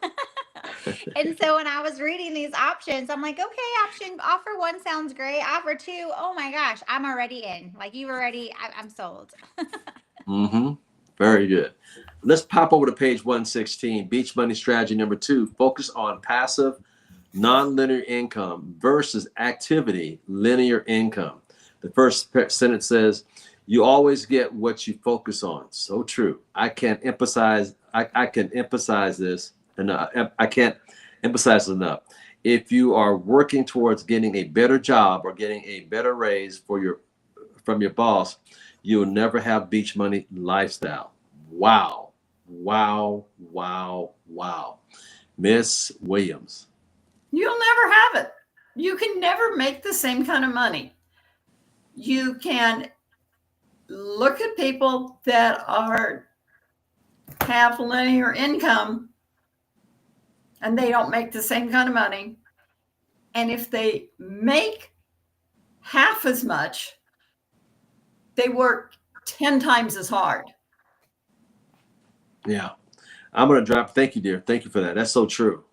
And so when I was reading these options, I'm like, okay, offer one sounds great. Offer two, oh my gosh, I'm already in. Like I'm sold. Mm-hmm. Very good. Let's pop over to page 116. Beach Money strategy number 2. Focus on passive, non-linear income versus activity, linear income. The first sentence says, you always get what you focus on. So true. I can emphasize this enough. I can't emphasize it enough. If you are working towards getting a better job or getting a better raise from your boss, you'll never have beach money lifestyle. Wow. Wow. Wow. Wow. Miss Williams. You'll never have it. You can never make the same kind of money. You can look at people that have linear income and they don't make the same kind of money. And if they make half as much, they work 10 times as hard. Yeah. I'm going to drop. Thank you, dear. Thank you for that. That's so true.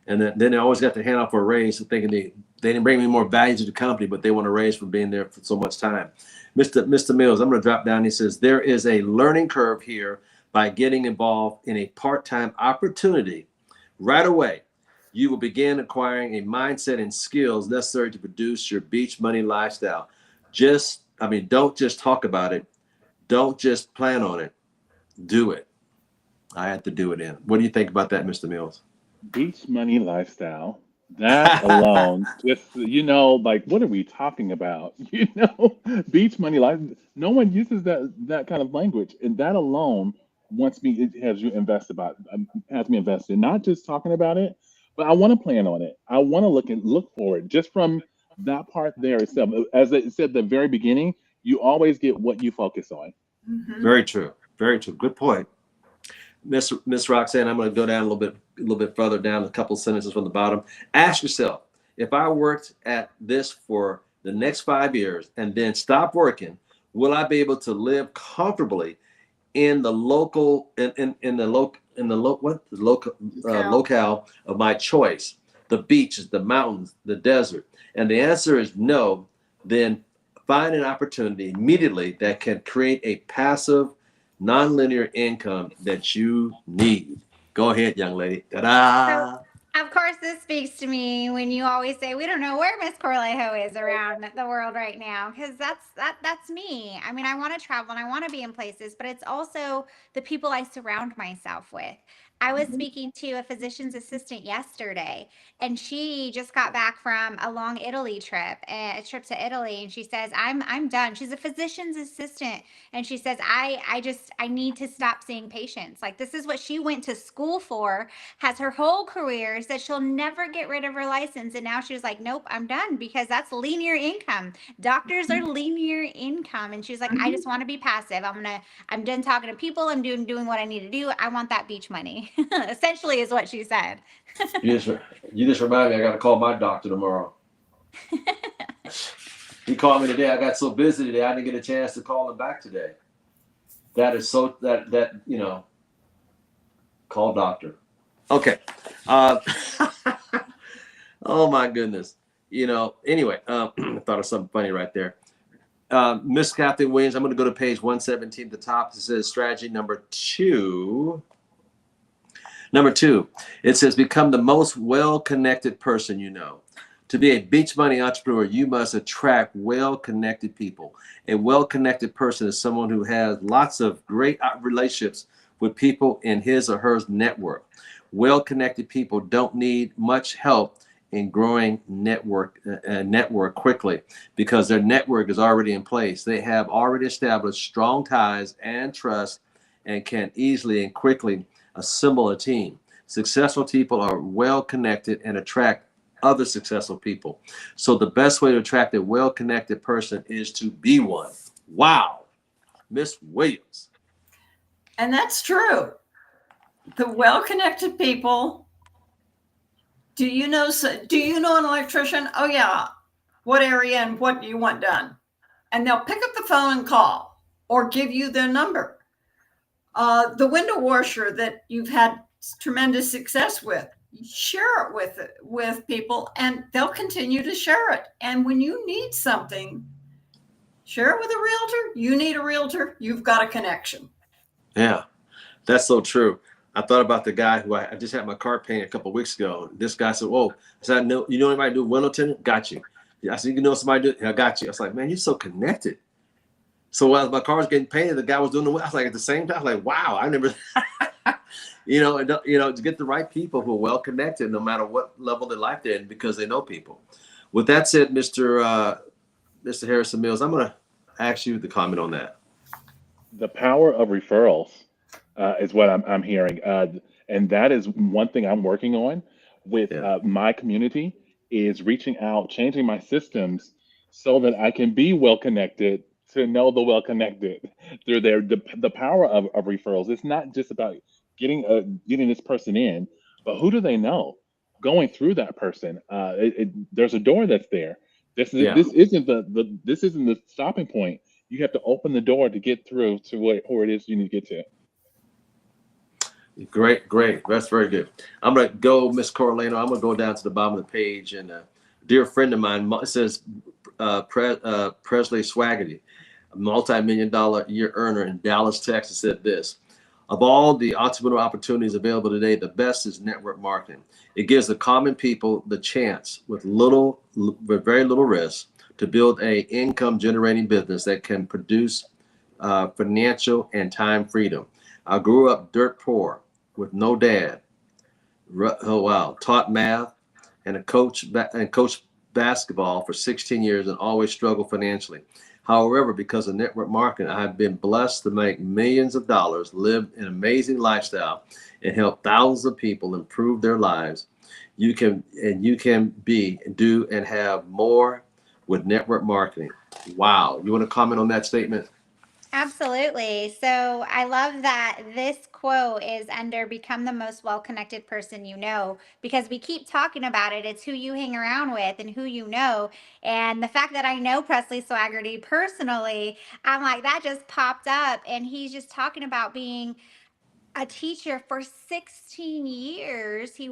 And then they always got the hand off for a raise, thinking they didn't bring me more value to the company, but they want a raise for being there for so much time. Mr. Mills, I'm going to drop down. He says, there is a learning curve here by getting involved in a part-time opportunity. Right away, you will begin acquiring a mindset and skills necessary to produce your beach money lifestyle. Don't just talk about it. Don't just plan on it. Do it. I had to do it in. What do you think about that, Mr. Mills? Beach money lifestyle. That alone, just like what are we talking about? Beach money life. No one uses that kind of language, and that alone has me invested. Not just talking about it, but I want to plan on it. I want to look forward. Just from that part there itself, as I said at the very beginning, you always get what you focus on. Mm-hmm. Very true. Very true. Good point. Miss Roxanne, I'm going to go down a little bit further down, a couple sentences from the bottom. Ask yourself, if I worked at this for the next 5 years and then stop working, will I be able to live comfortably in the locale of my choice, the beaches, the mountains, the desert? And the answer is no. then find an opportunity immediately that can create a passive, nonlinear income that you need. Go ahead, young lady. Ta-da! Of course, this speaks to me when you always say we don't know where Miss Corlejo is around the world right now, because that's me. I mean, I want to travel and I want to be in places, but it's also the people I surround myself with. I was speaking to a physician's assistant yesterday, and she just got back from a long Italy trip, a trip to Italy, and she says, "I'm done." She's a physician's assistant, and she says, I need to stop seeing patients. Like, this is what she went to school for, has her whole career, said she'll never get rid of her license. And now she was like, nope, I'm done, because that's linear income. Doctors are linear income. And she's like, I just want to be passive. I'm done talking to people. I'm doing what I need to do. I want that beach money. Essentially is what she said. You just remind me, I got to call my doctor tomorrow. He called me today. I got so busy today, I didn't get a chance to call him back today. That is so, call doctor. Okay. Oh my goodness. Anyway, I thought of something funny right there. Miss Kathy Williams, I'm going to go to page 117 at the top. It says strategy number two. Number two, it says become the most well-connected person you know. To be a beach money entrepreneur, you must attract well-connected people. A well-connected person is someone who has lots of great relationships with people in his or her network. Well-connected people don't need much help in growing network quickly because their network is already in place. They have already established strong ties and trust and can easily and quickly assemble a team. Successful people are well-connected and attract other successful people. So the best way to attract a well-connected person is to be one. Wow, Miss Williams. And that's true. The well-connected people. Do you know an electrician? Oh yeah. What area and what do you want done? And they'll pick up the phone and call or give you their number. The window washer that you've had tremendous success with, share it with people and they'll continue to share it. And when you need something, share it with a realtor. You need a realtor, you've got a connection. Yeah, that's so true. I thought about the guy who I just had my car painted a couple of weeks ago. This guy said, whoa, I said, you know anybody do window tinting? Got you. I said, you know somebody do? I got you. I was like, man, you're so connected. So while my car was getting painted, the guy was doing the, I was like, at the same time, like, wow, I never, to get the right people who are well connected, no matter what level of life they're in, because they know people. With that said, Mr. Harrison Mills, I'm going to ask you to comment on that. The power of referrals is what I'm hearing, and that is one thing I'm working on with my community is reaching out, changing my systems so that I can be well connected. To know the well-connected through the power of referrals. It's not just about getting this person in, but who do they know? Going through that person, there's a door that's there. This isn't the stopping point. You have to open the door to get through to where it is you need to get to. Great. That's very good. I'm going to go, Miss Corlejo. I'm going to go down to the bottom of the page, and a dear friend of mine, it says Presley Swaggerty, multi-million-dollar year earner in Dallas, Texas, said this: of all the entrepreneurial opportunities available today, the best is network marketing. It gives the common people the chance with very little risk to build a income generating business that can produce financial and time freedom. I grew up dirt poor with no dad. Taught math and coached basketball for 16 years and always struggled financially. However, because of network marketing, I have been blessed to make millions of dollars, live an amazing lifestyle, and help thousands of people improve their lives. You can do and have more with network marketing. Wow. You want to comment on that statement? Absolutely. So I love that this quote is under become the most well-connected person you know, because we keep talking about it. It's who you hang around with and who you know. And the fact that I know Presley Swaggerty personally, I'm like, that just popped up. And he's just talking about being a teacher for 16 years. He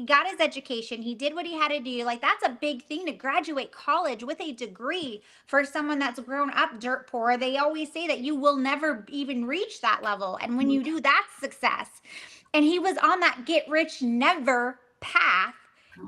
got his education. He did what he had to do. Like, that's a big thing to graduate college with a degree for someone that's grown up dirt poor. They always say that you will never even reach that level. And when you do, that's success. And he was on that get rich never path,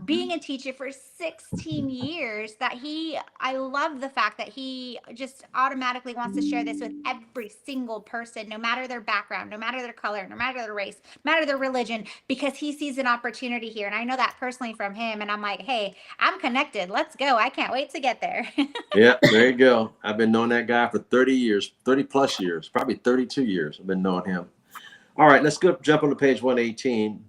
being a teacher for 16 years, I love the fact that he just automatically wants to share this with every single person, no matter their background, no matter their color, no matter their race, no matter their religion, because he sees an opportunity here. And I know that personally from him. And I'm like, hey, I'm connected. Let's go. I can't wait to get there. Yeah, there you go. I've been knowing that guy for 30 years, 30 plus years, probably 32 years. I've been knowing him. All right, let's jump on to page 118.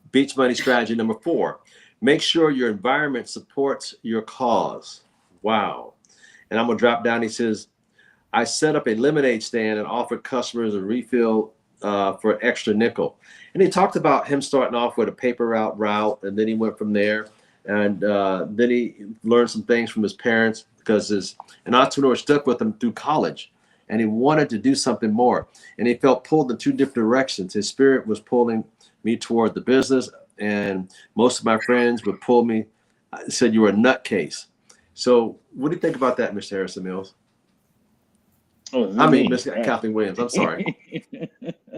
Beach money strategy number 4. Make sure your environment supports your cause. Wow. And I'm going to drop down. He says, I set up a lemonade stand and offered customers a refill for extra nickel. And he talked about him starting off with a paper route, and then he went from there. And then he learned some things from his parents, because an entrepreneur stuck with him through college, and he wanted to do something more. And he felt pulled in 2 different directions. His spirit was pulling me toward the business, and most of my friends would pull me, said you were a nutcase. So what do you think about that, Mr. Harrison Mills? Miss Kathleen Williams. I'm sorry.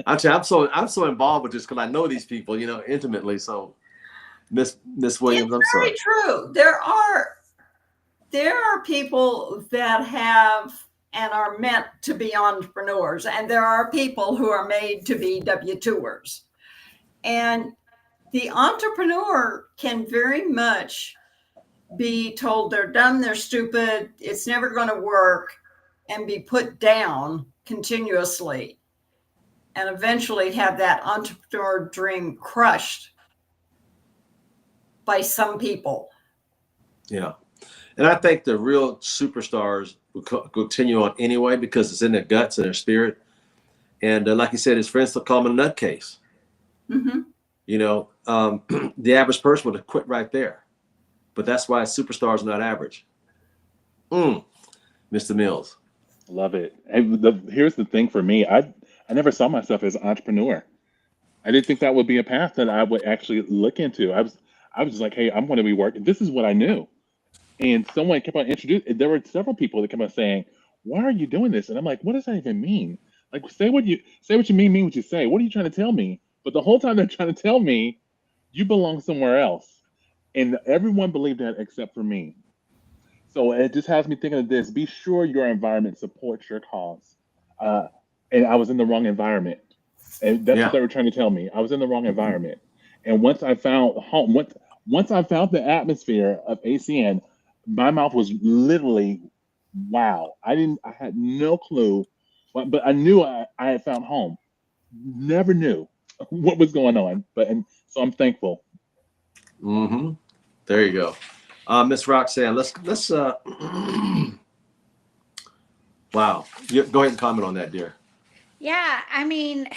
I'm so involved with this because I know these people, intimately. So Miss Williams, I'm sorry. It's very true. There are people that have and are meant to be entrepreneurs, and there are people who are made to be W-2ers. And the entrepreneur can very much be told they're dumb, they're stupid, it's never going to work, and be put down continuously, and eventually have that entrepreneur dream crushed by some people. Yeah. And I think the real superstars will continue on anyway, because it's in their guts and their spirit. And like you said, his friends will call him a nutcase. Mm-hmm. The average person would have quit right there. But that's why superstars are not average. Mr. Mills. Love it. And here's the thing for me. I never saw myself as an entrepreneur. I didn't think that would be a path that I would actually look into. I was just like, hey, I'm going to be working. This is what I knew. And someone kept on introducing. There were several people that kept on saying, why are you doing this? And I'm like, what does that even mean? Like, say what you mean what you say. What are you trying to tell me? But the whole time they're trying to tell me you belong somewhere else. And everyone believed that except for me. So it just has me thinking of this. Be sure your environment supports your cause. And I was in the wrong environment. And that's what they were trying to tell me. I was in the wrong environment. And once I found home, once I found the atmosphere of ACN, my mouth was literally, wow. I had no clue, but I knew I had found home. Never knew what was going on, so I'm thankful. Mm-hmm. There you go. Miss Roxanne, let's wow. Go ahead and comment on that, dear. Yeah, I mean,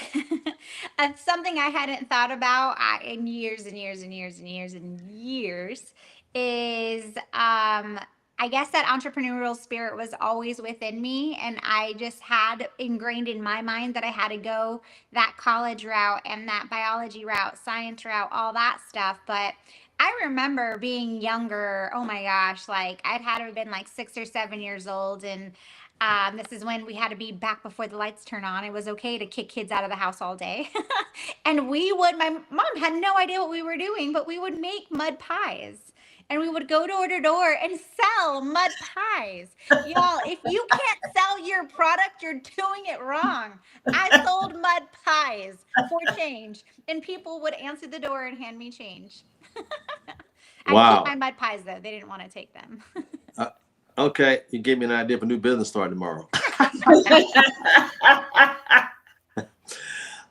it's something I hadn't thought about in years and years and years and years and years is I guess that entrepreneurial spirit was always within me, and I just had ingrained in my mind that I had to go that college route and that biology route, science route, all that stuff. But I remember being younger, oh my gosh, like I'd had to have been like 6 or 7 years old, and this is when we had to be back before the lights turn on. It was okay to kick kids out of the house all day. And my mom had no idea what we were doing, but we would make mud pies. And we would go door to door and sell mud pies. Y'all, if you can't sell your product, you're doing it wrong. I sold mud pies for change, and people would answer the door and hand me change. I keep my mud pies, though. They didn't want to take them. Okay, you gave me an idea for a new business starting tomorrow.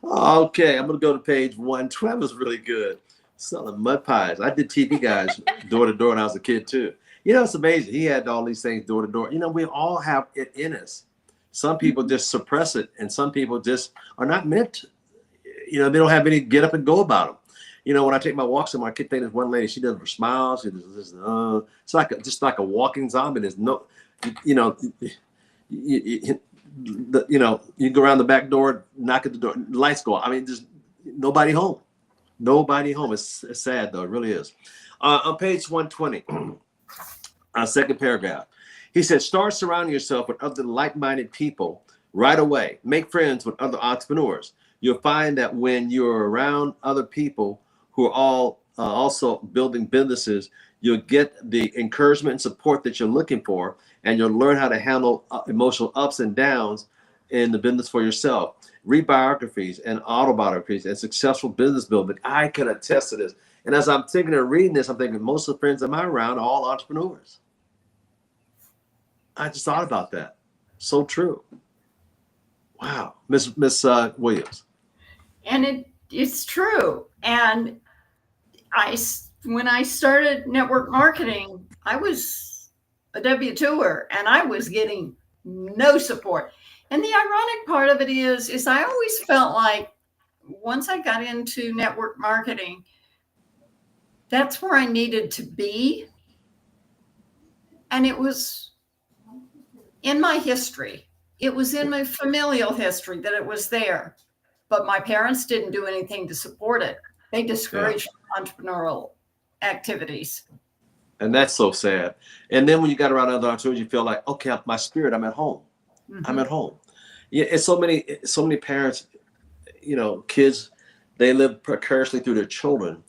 Okay, I'm going to go to page 112. It was really good. Selling mud pies. I did TV guys door to door when I was a kid too. It's amazing. He had all these things door to door. We all have it in us. Some people just suppress it, and some people just are not meant to. They don't have any get up and go about them. When I take my walks in my kid, there's one lady, she does her smiles. She does this, it's just like a walking zombie. There's no, you know, you go around the back door, knock at the door, lights go off. I mean, there's nobody home. Nobody home. It's sad though. It really is. On page 120, second paragraph, he said, start surrounding yourself with other like-minded people right away. Make friends with other entrepreneurs. You'll find that when you're around other people who are all also building businesses, you'll get the encouragement and support that you're looking for, and you'll learn how to handle emotional ups and downs in the business for yourself. Read biographies and autobiographies and successful business building. I can attest to this. And as I'm thinking and reading this, I'm thinking most of the friends I'm around are all entrepreneurs. I just thought about that. So true. Wow. Miss Williams. And it's true. And when I started network marketing, I was a W-2er and I was getting no support. And the ironic part of it is I always felt like once I got into network marketing, that's where I needed to be. And it was in my history. It was in my familial history that it was there. But my parents didn't do anything to support it. They discouraged entrepreneurial activities. And that's so sad. And then when you got around other entrepreneurs, you feel like, okay, my spirit, I'm at home. Mm-hmm. I'm at home. Yeah, it's so many parents, you know, kids, they live precariously through their children.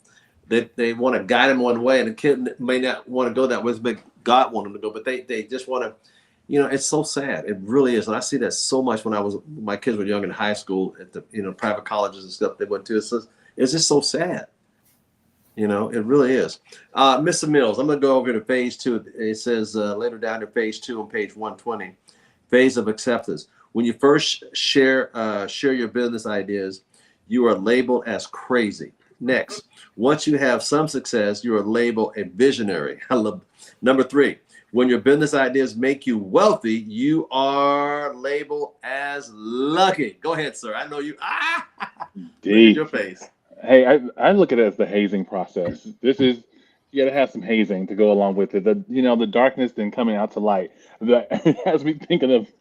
They want to guide them one way, and the kid may not want to go that way, but God wanted them to go. But they just want to, you know, it's so sad. It really is. And I see that so much when my kids were young in high school at the, you know, private colleges and stuff they went to. It's just so sad. You know, it really is. Mr. Mills, I'm going to go over to phase 2. It says later down in phase 2 on page 120, phase of acceptance. When you first share your business ideas, you are labeled as crazy. Next, once you have some success, you are labeled a visionary. Number 3, when your business ideas make you wealthy, you are labeled as lucky. Go ahead, sir. I know you. Look at your face. Hey, I look at it as the hazing process. This is, you got to have some hazing to go along with it. The darkness then coming out to light. That has me thinking of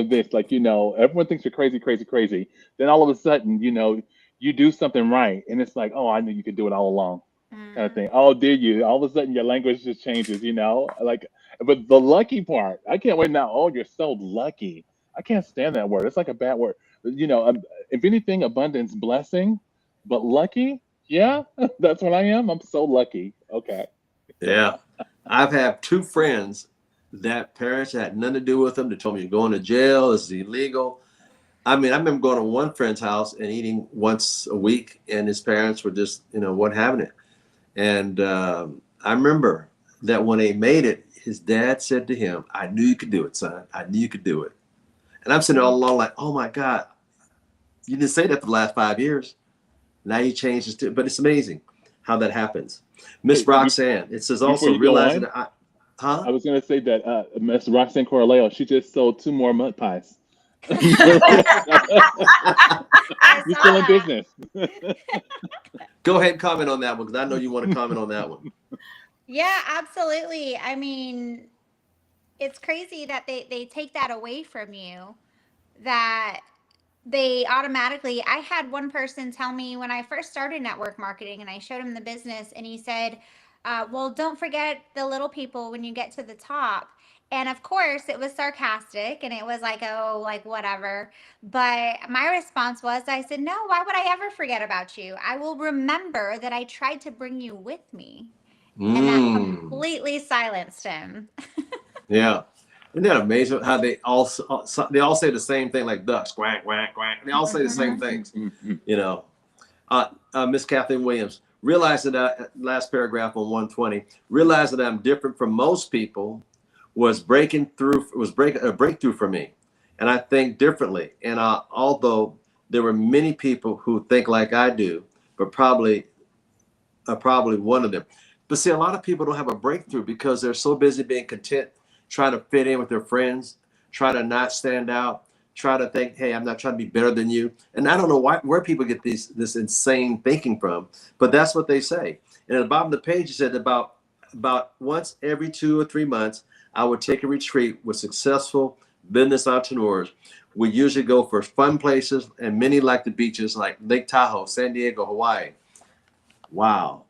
this. Like, you know, everyone thinks you're crazy, crazy, crazy. Then all of a sudden, you know, you do something right, and it's like, oh, I knew you could do it all along, kind of thing. Oh, did you? All of a sudden, your language just changes. You know, like, but the lucky part, I can't wait now. Oh, you're so lucky. I can't stand that word. It's like a bad word. You know, if anything, abundance, blessing. But lucky, yeah, that's what I am. I'm so lucky. Okay. Yeah. I've had 2 friends that parents had nothing to do with them. They told me you're going to jail. This is illegal. I mean, I remember going to one friend's house and eating once a week, and his parents were just, you know, what having it. And I remember that when they made it, his dad said to him, I knew you could do it, son. I knew you could do it. And I'm sitting all along like, oh my God, you didn't say that for the last 5 years. Now you changed this too, but it's amazing how that happens. Miss Roxanne, it says also realizing that I was going to say that Miss Roxanne Corraleo, she just sold 2 more mud pies. You're still in business. Go ahead and comment on that one, because I know you want to comment on that one. Yeah, absolutely. I mean, it's crazy that they take that away from you, that they automatically, I had one person tell me when I first started network marketing and I showed him the business, and he said, well, don't forget the little people when you get to the top. And of course it was sarcastic and it was like, oh, like whatever. But my response was, I said, no, why would I ever forget about you? I will remember that I tried to bring you with me. And that completely silenced him. Yeah. Isn't that amazing how they all say the same thing, like ducks, quack, quack, quack. They all say the same things, you know. Miss Kathleen Williams, realize that last paragraph on 120, realize that I'm different from most people was a breakthrough for me. And I think differently. And although there were many people who think like I do, but probably one of them. But see, a lot of people don't have a breakthrough because they're so busy being content, trying to fit in with their friends, try to not stand out, try to think, hey, I'm not trying to be better than you. And I don't know where people get this insane thinking from, but that's what they say. And at the bottom of the page, it said about once every 2 or 3 months, I would take a retreat with successful business entrepreneurs, we usually go for fun places, and many like the beaches like Lake Tahoe, San Diego, Hawaii. Wow.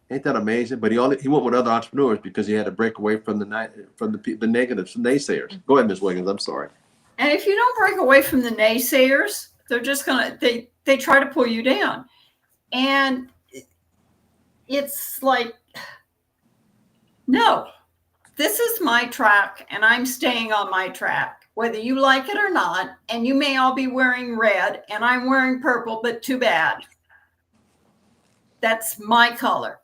Ain't that amazing? But he went with other entrepreneurs because he had to break away from the negatives, naysayers. Go ahead, Ms. Williams. I'm sorry. And if you don't break away from the naysayers, they're just they try to pull you down. And it's like, no, this is my track and I'm staying on my track, whether you like it or not. And you may all be wearing red and I'm wearing purple, but too bad. That's my color.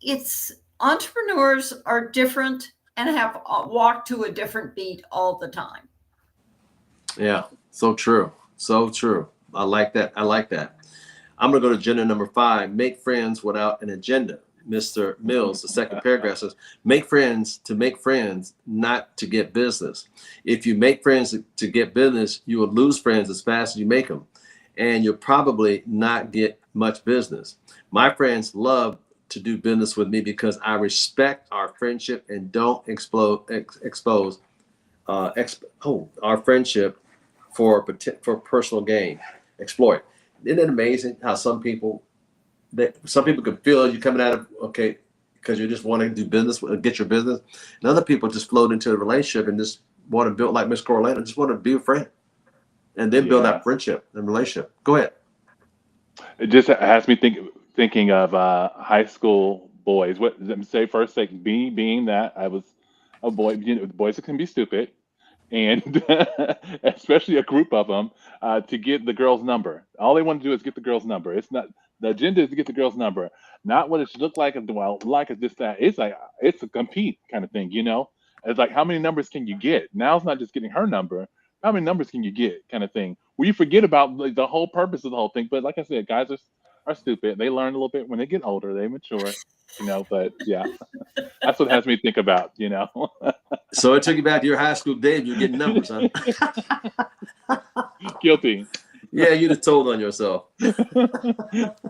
It's entrepreneurs are different and have walked to a different beat all the time. Yeah, so true. So true. I like that. I like that. I'm going to go to agenda number 5, make friends without an agenda. Mr. Mills, the second paragraph says, make friends, not to get business. If you make friends to get business, you will lose friends as fast as you make them, and you'll probably not get much business. My friends love to do business with me because I respect our friendship and don't expose our friendship for personal gain. Exploit. Isn't it amazing how some people can feel you coming out of because you just want to do business, get your business, and other people just float into a relationship and just want to build, like Miss Corlando, just want to be a friend, and then build that friendship and relationship. Go ahead. It just has me thinking of high school boys. Being that I was a boy, boys can be stupid, and especially a group of them, to get the girl's number. All they want to do is get the girl's number. It's not, the agenda is to get the girl's number, not what it should look like. Like this, that. It's like, it's a compete kind of thing, It's like, how many numbers can you get? Now it's not just getting her number. How many numbers can you get, kind of thing? Where you forget about the whole purpose of the whole thing. But like I said, guys are stupid. They learn a little bit when they get older. They mature, But yeah, that's what has me think about, So it took you back to your high school days. You're getting numbers, huh? Guilty. Yeah, you'd have told on yourself.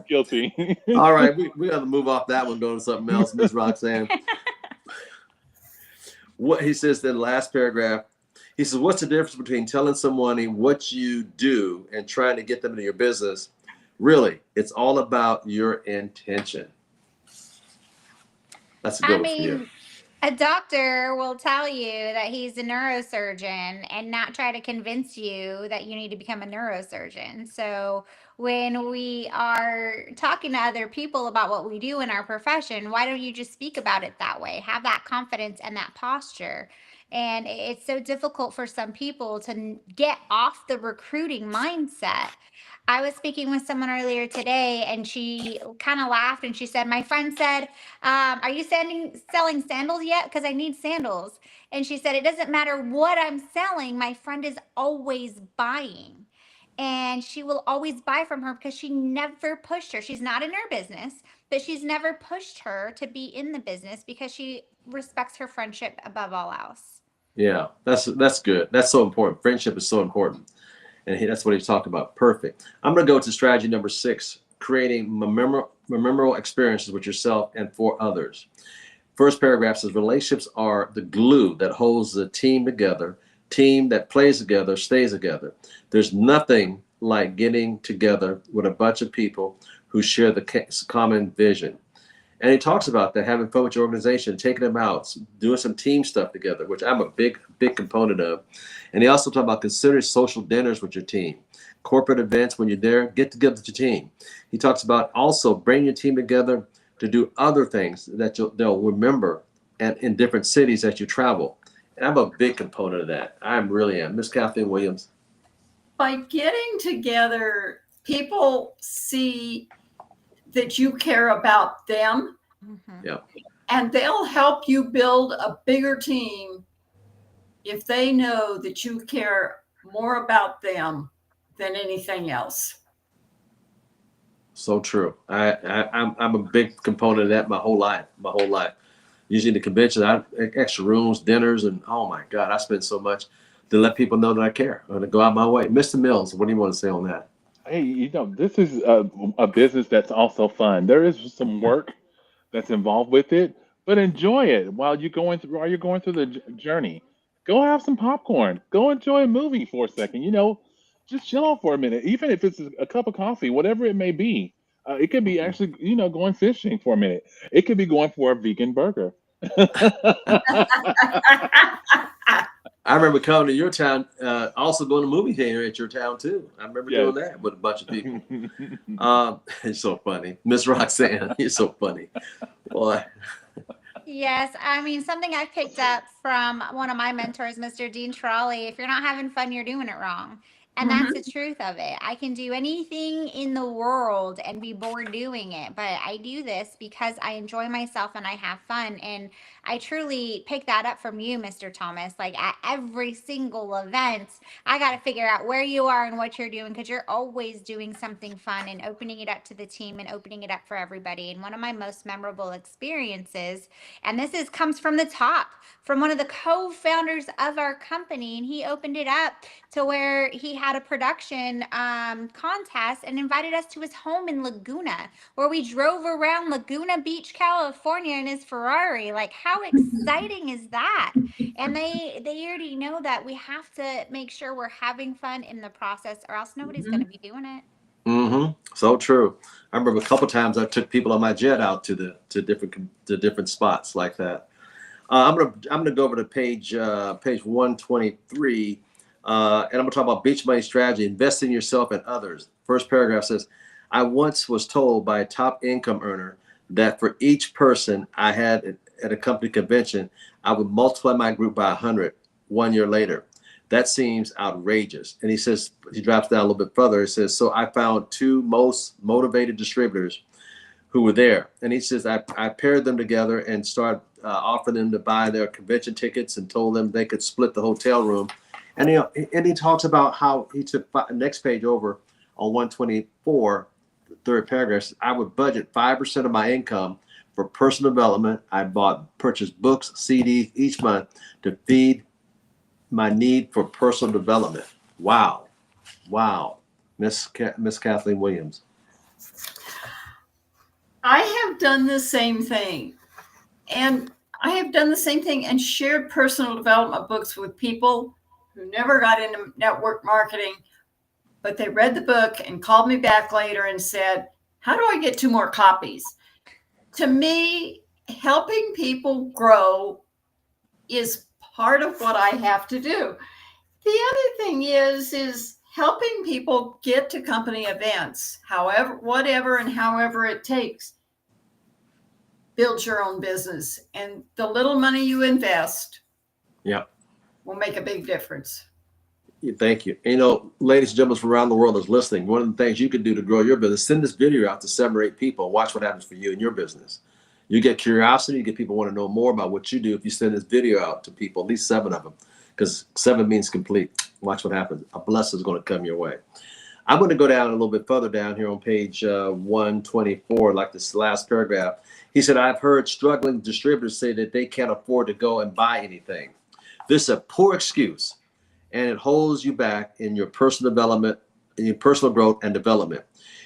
Guilty. All right, we got to move off that one, go to something else, Ms. Roxanne. What he says in the last paragraph, he says, what's the difference between telling someone what you do and trying to get them into your business? Really, it's all about your intention. That's a good one for you. A doctor will tell you that he's a neurosurgeon and not try to convince you that you need to become a neurosurgeon. So when we are talking to other people about what we do in our profession, why don't you just speak about it that way? Have that confidence and that posture. And it's so difficult for some people to get off the recruiting mindset. I was speaking with someone earlier today and she kind of laughed and she said, my friend said, are you selling sandals yet? Because I need sandals. And she said, it doesn't matter what I'm selling. My friend is always buying. And she will always buy from her because she never pushed her. She's not in her business, but she's never pushed her to be in the business because she respects her friendship above all else. Yeah, that's good. That's so important. Friendship is so important. And that's what he's talking about. Perfect. I'm going to go to strategy number 6, creating memorable experiences with yourself and for others. First paragraph says, relationships are the glue that holds the team together. Team that plays together stays together. There's nothing like getting together with a bunch of people who share the common vision. And he talks about that, having fun with your organization, taking them out, doing some team stuff together, which I'm a big component of. And he also talked about considering social dinners with your team, corporate events when you're there, get together with your team. He talks about also bring your team together to do other things that they'll remember and in different cities that you travel. And I'm a big component of that. I really am. Miss Kathleen Williams. By getting together, people see that you care about them. Mm-hmm. Yeah. And they'll help you build a bigger team if they know that you care more about them than anything else. So true. I'm a big component of that my whole life. Usually the convention, extra rooms, dinners, and oh my God, I spend so much to let people know that I care. I'm going to go out my way. Mr. Mills, what do you want to say on that? Hey, this is a business that's also fun. There is some work that's involved with it, but enjoy it while you're going through the journey. Go have some popcorn. Go enjoy a movie for a second. You know, just chill out for a minute. Even if it's a cup of coffee, whatever it may be. It could be actually, you know, going fishing for a minute. It could be going for a vegan burger. I remember coming to your town, also going to movie theater at your town too. I remember Yes. doing that with a bunch of people. It's so funny. Miss Roxanne, you're so funny. Boy. Yes, I mean, something I picked up from one of my mentors, Mr. Dean Trolley, if you're not having fun, you're doing it wrong. And that's the truth of it. I can do anything in the world and be bored doing it, but I do this because I enjoy myself and I have fun. And I truly pick that up from you, Mr. Thomas. Like at every single event, I got to figure out where you are and what you're doing because you're always doing something fun and opening it up to the team and opening it up for everybody. And one of my most memorable experiences, and this is comes from the top, from one of the co-founders of our company, and he opened it up to where he had a production contest and invited us to his home in Laguna, where we drove around Laguna Beach, California in his Ferrari. Like, how exciting is that? And they already know that we have to make sure we're having fun in the process, or else nobody's going to be doing it. Mm-hmm. So true. I remember a couple times I took people on my jet out to different spots like that. I'm gonna go over to page 123, and I'm gonna talk about beach money strategy, invest in yourself and others. First paragraph says, I once was told by a top income earner that for each person I had at a company convention, I would multiply my group by 100 1 year later. That seems outrageous. And he says, he drops down a little bit further. He says, so I found two most motivated distributors who were there. And he says, I paired them together and started offering them to buy their convention tickets and told them they could split the hotel room. And he talks about how he took next page over on 124, the third paragraph. Says, I would budget 5% of my income for personal development. I purchased books, CDs each month to feed my need for personal development. Wow. Miss Kathleen Williams. I have done the same thing. And I have done the same thing and shared personal development books with people who never got into network marketing, but they read the book and called me back later and said, how do I get 2 more copies? To me, helping people grow is part of what I have to do. The other thing is helping people get to company events, whatever it takes. Build your own business, and the little money you invest will make a big difference. Thank you. You know, ladies and gentlemen from around the world is listening. One of the things you can do to grow your business, send this video out to 7 or 8 people and watch what happens for you and your business. You get curiosity, you get people want to know more about what you do if you send this video out to people, at least 7 of them, because 7 means complete. Watch what happens. A blessing is going to come your way. I'm going to go down a little bit further down here on page 124, like this last paragraph. He said, I've heard struggling distributors say that they can't afford to go and buy anything. This is a poor excuse, and it holds you back in your personal development, in your personal growth and development.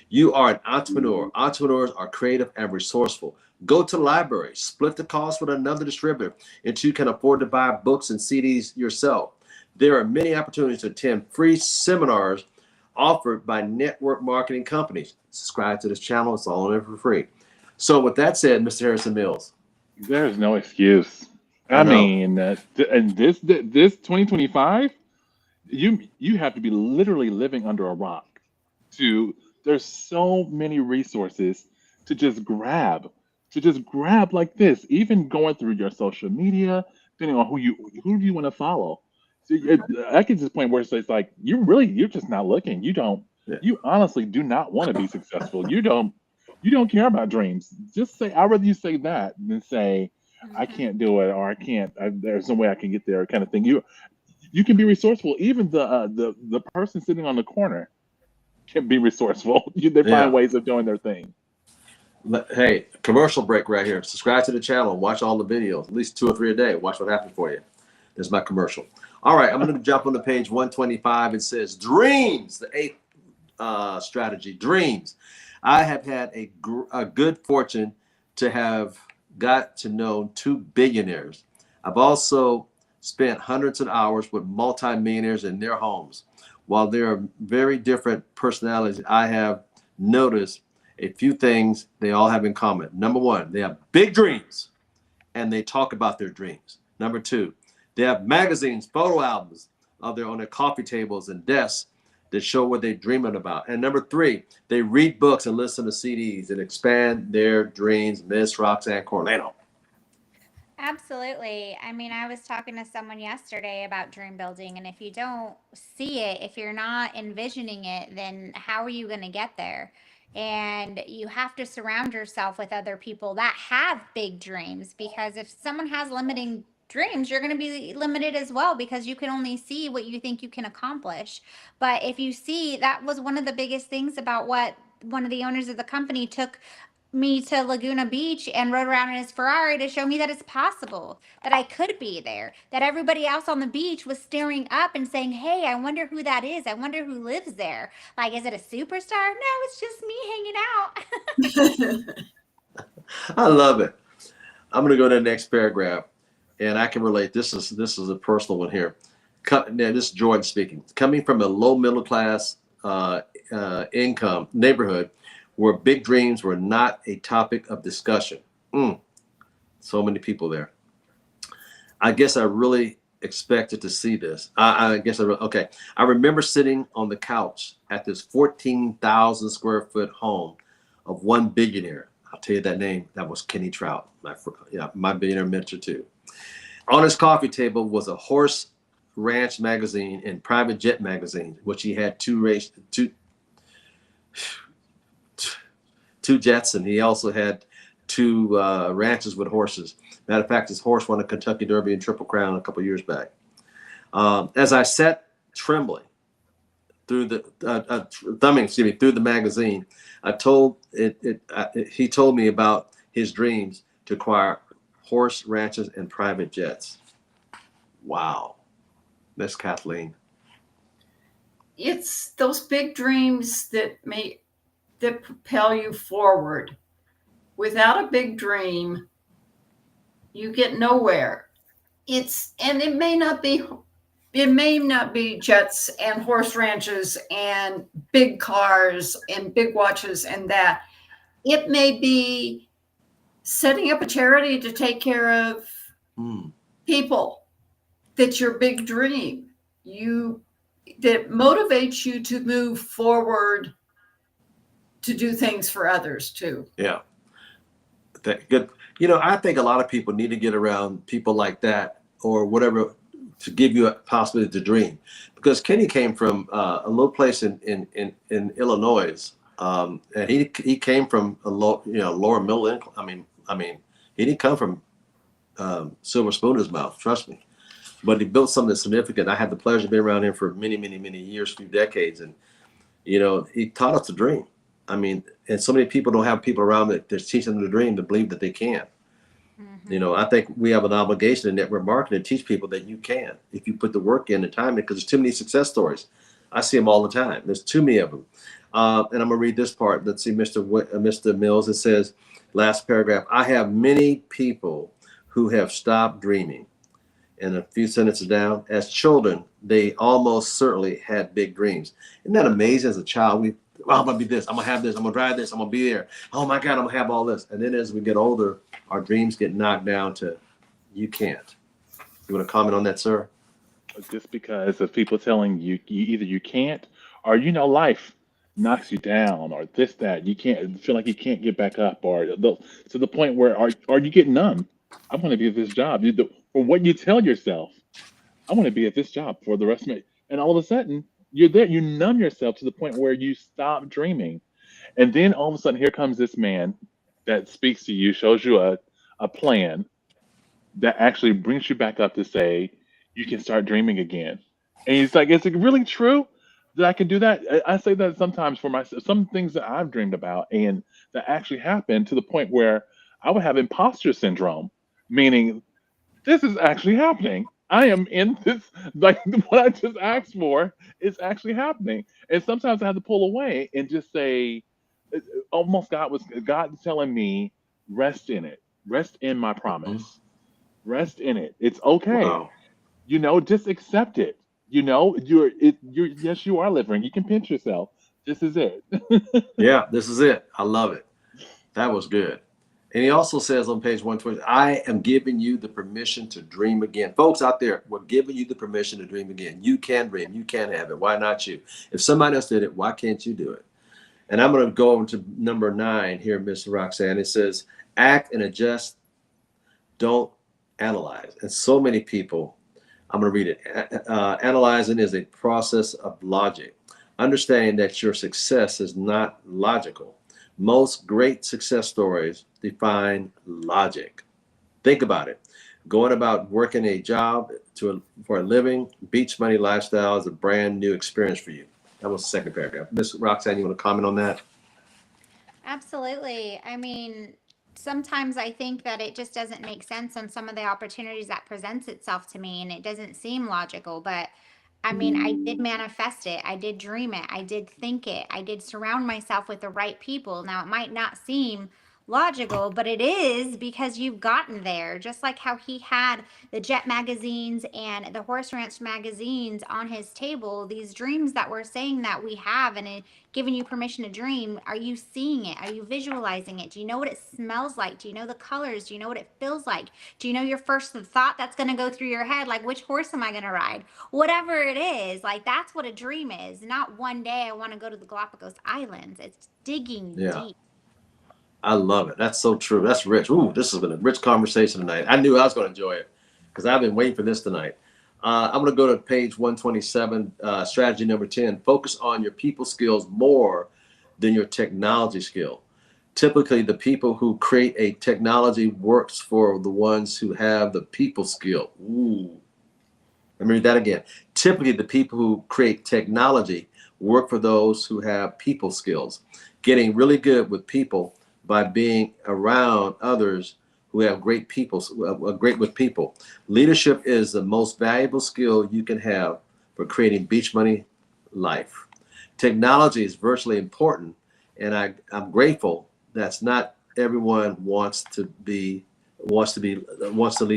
You are an entrepreneur. Entrepreneurs are creative and resourceful. Go to the library, split the cost with another distributor until you can afford to buy books and CDs yourself. There are many opportunities to attend free seminars offered by network marketing companies. Subscribe to this channel. It's all in for free. So with that said, Mr. Harrison Mills. There's no excuse. I mean, and this 2025, you have to be literally living under a rock. There's so many resources to just grab like this. Even going through your social media, depending on who do you want to follow. So I get to this point where it's like you're just not looking. You honestly do not want to be successful. You don't care about dreams. Just say, I'd rather you say that than say, I can't do it, or I can't, there's no way I can get there, kind of thing. You can be resourceful. Even the person sitting on the corner can be resourceful. They find ways of doing their thing. Hey, commercial break right here. Subscribe to the channel. Watch all the videos, at least 2 or 3 a day. Watch what happens for you. There's my commercial. All right, I'm going to jump on to page 125. It says dreams, the 8th strategy, dreams. I have had a good fortune to have got to know 2 billionaires. I've also spent hundreds of hours with multimillionaires in their homes. While there are very different personalities, I have noticed a few things they all have in common. Number one, they have big dreams and they talk about their dreams. Number two, they have magazines, photo albums of their on their coffee tables and desks that show what they're dreaming about. And number three, they read books and listen to CDs and expand their dreams. Miss Roxanne Corlano. Absolutely. I mean, I was talking to someone yesterday about dream building, and if you don't see it, if you're not envisioning it, then how are you going to get there? And you have to surround yourself with other people that have big dreams, because if someone has limiting dreams, you're going to be limited as well, because you can only see what you think you can accomplish. But if you see, that was one of the biggest things about what one of the owners of the company took me to Laguna Beach and rode around in his Ferrari to show me that it's possible, that I could be there, that everybody else on the beach was staring up and saying, hey, I wonder who that is. I wonder who lives there. Like, is it a superstar? No, it's just me hanging out. I love it. I'm going to go to the next paragraph, and I can relate. This is a personal one here. This is Jordan speaking. Coming from a low middle class income neighborhood where big dreams were not a topic of discussion. So many people there. I guess I really expected to see this. I remember sitting on the couch at this 14,000 square foot home of one billionaire. I'll tell you that name. That was Kenny Trout, my billionaire mentor too. On his coffee table was a horse ranch magazine and private jet magazine, which he had two jets, and he also had two ranches with horses. Matter of fact, his horse won a Kentucky Derby and Triple Crown a couple years back. As I sat trembling through through the magazine, he told me about his dreams to acquire horse ranches and private jets. Wow, Miss Kathleen. It's those big dreams that propel you forward. Without a big dream, you get nowhere. It may not be jets and horse ranches and big cars and big watches and that. It may be setting up a charity to take care of people. That's your big dream. That motivates you to move forward, to do things for others too. Yeah. Good. I think a lot of people need to get around people like that or whatever to give you a possibility to dream. Because Kenny came from a little place in Illinois, and he came from a lower middle income. I mean, he didn't come from silver spoon in his mouth. Trust me. But he built something significant. I had the pleasure of being around him for many, many, many years, few decades, and he taught us to dream. I mean, and so many people don't have people around that teach them to dream, to believe that they can. Mm-hmm. I think we have an obligation in network marketing to teach people that you can, if you put the work in and time in, because there's too many success stories. I see them all the time. There's too many of them. And I'm gonna read this part. Let's see, Mr. Mills. It says, last paragraph. I have many people who have stopped dreaming. And a few sentences down, as children, they almost certainly had big dreams. Isn't that amazing? As a child, I'm gonna be this, I'm gonna have this, I'm gonna drive this, I'm gonna be there. Oh my God, I'm gonna have all this. And then as we get older, our dreams get knocked down to, you can't. You want to comment on that, sir? Just because of people telling you either you can't, or life knocks you down, or this, that, you can't feel like you can't get back up, or to the point where or you get numb. I want to be at this job. Or what you tell yourself, I want to be at this job for the rest of my, and all of a sudden you're there, you numb yourself to the point where you stop dreaming. And then all of a sudden, here comes this man that speaks to you, shows you a plan that actually brings you back up to say, you can start dreaming again. And it's like, is it really true that I can do that? I say that sometimes for myself, some things that I've dreamed about and that actually happened, to the point where I would have imposter syndrome, meaning this is actually happening. I am in this, like what I just asked for is actually happening. And sometimes I have to pull away and just say, almost God telling me, rest in it. Rest in my promise. Rest in it. It's okay. Wow. just accept it. Yes, you are living. You can pinch yourself. This is it. Yeah, this is it. I love it. That was good. And he also says on page 120, I am giving you the permission to dream again. Folks out there, we're giving you the permission to dream again. You can dream. You can have it. Why not you? If somebody else did it, why can't you do it? And I'm going to go over to number 9 here, Miss Roxanne. It says, act and adjust, don't analyze. And so many people, I'm going to read it. Analyzing is a process of logic. Understanding that your success is not logical. Most great success stories define logic. Think about it. Going about working a job for a living, beach money lifestyle is a brand new experience for you. That was the second paragraph. Miss Roxanne, you want to comment on that? Absolutely. I mean, sometimes I think that it just doesn't make sense on some of the opportunities that presents itself to me, and it doesn't seem logical, but I mean, I did manifest it. I did dream it. I did think it. I did surround myself with the right people. Now, it might not seem logical, but it is because you've gotten there. Just like how he had the Jet magazines and the Horse Ranch magazines on his table, these dreams that we're saying that we have and it giving you permission to dream. Are you seeing it? Are you visualizing it? Do you know what it smells like? Do you know the colors? Do you know what it feels like? Do you know your first thought that's going to go through your head? Like, which horse am I going to ride? Whatever it is, like that's what a dream is. Not one day I want to go to the Galapagos Islands. It's digging deep. I love it. That's so true. That's rich. Ooh, this has been a rich conversation tonight. I knew I was going to enjoy it because I've been waiting for this tonight. I'm going to go to page 127, strategy number 10. Focus on your people skills more than your technology skill. Typically, the people who create a technology works for the ones who have the people skill. Ooh. Let me read that again. Typically, the people who create technology work for those who have people skills. Getting really good with people by being around others who have great with people. Leadership is the most valuable skill you can have for creating beach money life. Technology is virtually important, and I'm grateful that's not everyone wants to lead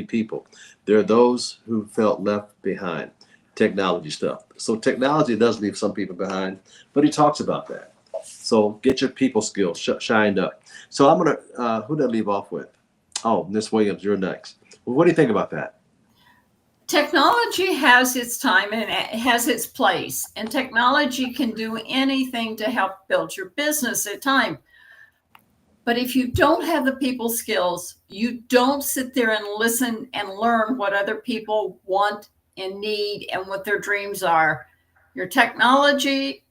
people. There are those who felt left behind. Technology stuff. So technology does leave some people behind, but he talks about that. So get your people skills shined up. So I'm gonna who did I leave off with? Oh, Miss Williams, you're next. Well, what do you think about that? Technology has its time and it has its place, and technology can do anything to help build your business at time. But if you don't have the people skills, you don't sit there and listen and learn what other people want and need and what their dreams are. Your technology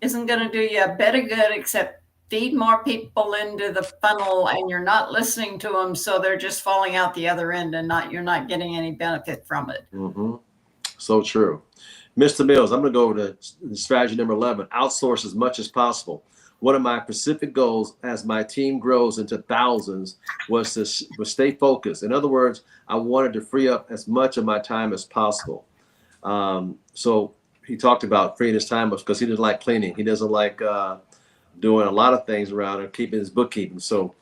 isn't going to do you a bit of good except feed more people into the funnel, and you're not listening to them, so they're just falling out the other end, and you're not getting any benefit from it. Mm-hmm. So true. Mr. Mills, I'm going to go over to strategy number 11, outsource as much as possible. One of my specific goals as my team grows into thousands was to stay focused. In other words, I wanted to free up as much of my time as possible. So he talked about freeing his time up because he doesn't like cleaning. He doesn't like doing a lot of things around and keeping his bookkeeping. So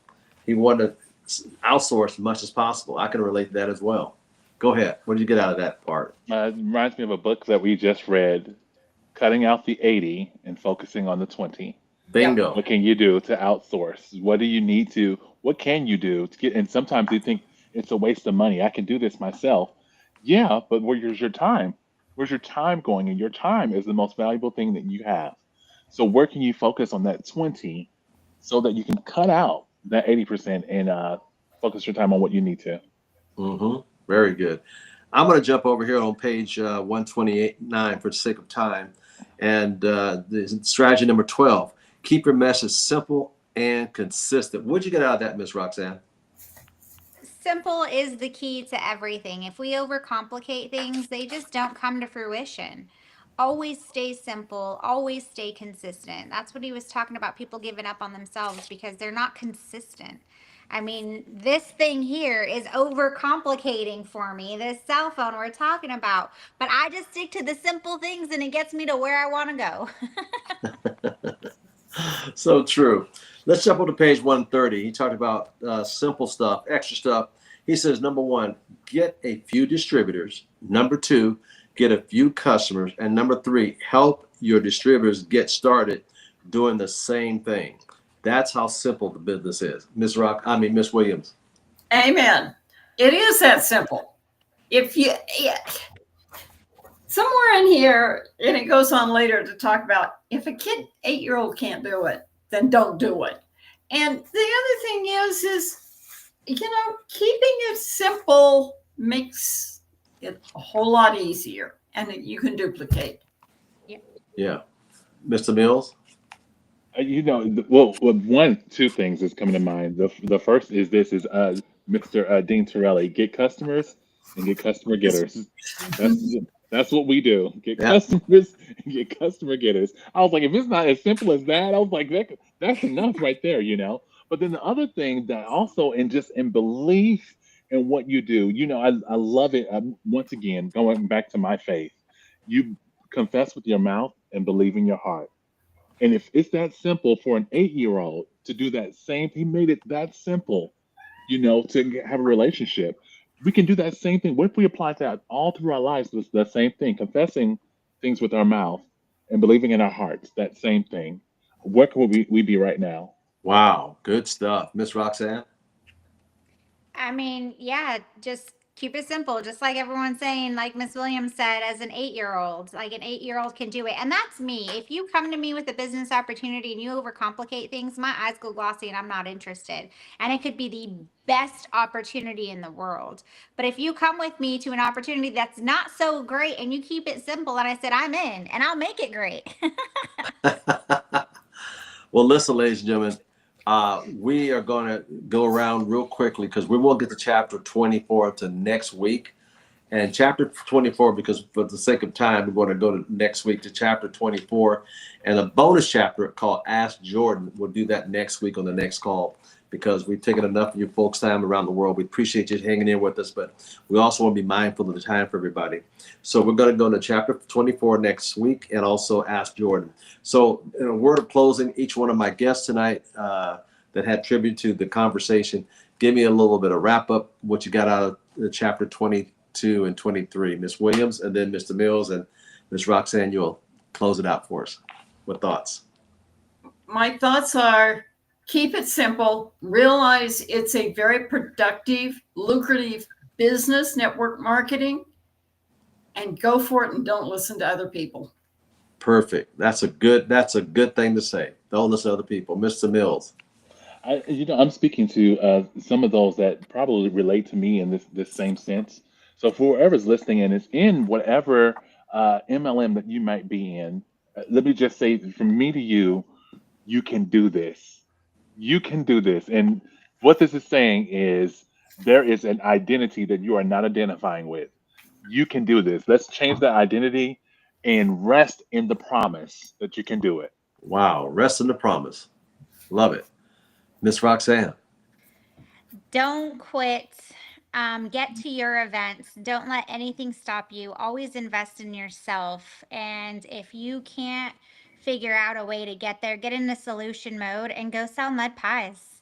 he wanted to outsource as much as possible. I can relate to that as well. Go ahead. What did you get out of that part? It reminds me of a book that we just read, Cutting Out the 80 and Focusing on the 20. Bingo. What can you do to outsource? What do you need to, what can you do to get, and sometimes you think it's a waste of money. I can do this myself. Yeah, but where's your time? Where's your time going? And your time is the most valuable thing that you have. So where can you focus on that 20 so that you can cut out that 80% and focus your time on what you need to? Mm-hmm. Very good. I'm going to jump over here on page 129 for the sake of time. And the strategy number 12, keep your message simple and consistent. What'd you get out of that, Miss Roxanne? Simple is the key to everything. If we overcomplicate things, they just don't come to fruition. Always stay simple, always stay consistent. That's what he was talking about, people giving up on themselves because they're not consistent. I mean, this thing here is overcomplicating for me, this cell phone we're talking about, but I just stick to the simple things and it gets me to where I want to go. So true. Let's jump on to page 130. He talked about simple stuff, extra stuff. He says, number one, get a few distributors. Number two, get a few customers. And number three, help your distributors get started doing the same thing. That's how simple the business is. Miss Williams. Amen. It is that simple. If you, somewhere in here, and it goes on later to talk about if a kid, 8-year-old can't do it, then don't do it. And the other thing is, keeping it simple makes it a whole lot easier, and you can duplicate. Yeah. Mr. Mills? Two things is coming to mind. The first is Mr. Dean Torelli, get customers and get customer getters. That's what we do. Get customers and get customer getters. I was like, if it's not as simple as that, I was like, that's enough right there, But then the other thing that also in belief in what you do, I love it. Once again, going back to my faith, you confess with your mouth and believe in your heart. And if it's that simple for an 8-year-old to do that same, he made it that simple, to have a relationship. We can do that same thing. What if we apply that all through our lives? It's the same thing, confessing things with our mouth and believing in our hearts, that same thing. Where can we be right now? Wow, good stuff. Miss Roxanne? I mean, yeah, just keep it simple. Just like everyone's saying, like Miss Williams said, as an 8-year-old, like an 8-year-old can do it. And that's me. If you come to me with a business opportunity and you overcomplicate things, my eyes go glossy and I'm not interested. And it could be the best opportunity in the world. But if you come with me to an opportunity that's not so great and you keep it simple, and I said, I'm in and I'll make it great. Well, listen, ladies and gentlemen, we are going to go around real quickly because we won't get to chapter 24 to next week. And chapter 24, because for the sake of time, we're going to go to next week to chapter 24. And a bonus chapter called Ask Jordan, we'll do that next week on the next call because we've taken enough of your folks' time around the world. We appreciate you hanging in with us, but we also want to be mindful of the time for everybody. So we're going to go to chapter 24 next week and also Ask Jordan. So in a word of closing, each one of my guests tonight that had tribute to the conversation, give me a little bit of wrap up, what you got out of the chapter 22 and 23. Miss Williams, and then Mr. Mills and Miss Roxanne, you'll close it out for us. What thoughts? My thoughts are keep it simple. Realize it's a very productive, lucrative business, network marketing, and go for it and don't listen to other people. Perfect. That's a good thing to say. Don't listen to other people. Mr. Mills. I'm speaking to some of those that probably relate to me in this same sense. So for whoever's listening and is in whatever MLM that you might be in, let me just say from me to you, you can do this. You can do this. And what this is saying is there is an identity that you are not identifying with. You can do this. Let's change that identity and rest in the promise that you can do it. Wow. Rest in the promise. Love it. Miss Roxanne. Don't quit. Get to your events. Don't let anything stop you. Always invest in yourself. And if you can't figure out a way to get there, get into solution mode and go sell mud pies.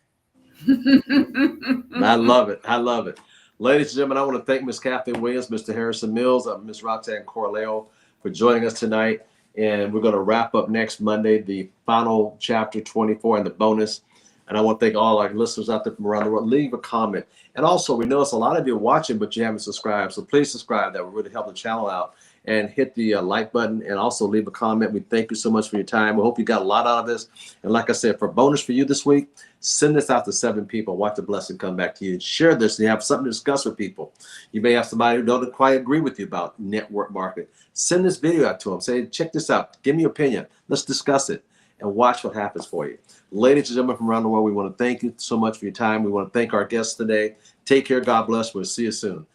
I love it. I love it. Ladies and gentlemen, I want to thank Miss Kathleen Williams, Mr. Harrison Mills, Miss Roxanne Corleo for joining us tonight. And we're going to wrap up next Monday, the final chapter 24 and the bonus. And I want to thank all our listeners out there from around the world. Leave a comment. And also, we notice a lot of you are watching, but you haven't subscribed. So please subscribe. That would really help the channel out. And hit the like button and also leave a comment. We thank you so much for your time. We hope you got a lot out of this. And like I said, for bonus for you this week, send this out to 7 people. Watch the blessing come back to you. Share this and you have something to discuss with people. You may have somebody who doesn't quite agree with you about network marketing. Send this video out to them. Say, check this out. Give me your opinion. Let's discuss it and watch what happens for you. Ladies and gentlemen from around the world, we want to thank you so much for your time. We want to thank our guests today. Take care. God bless. We'll see you soon.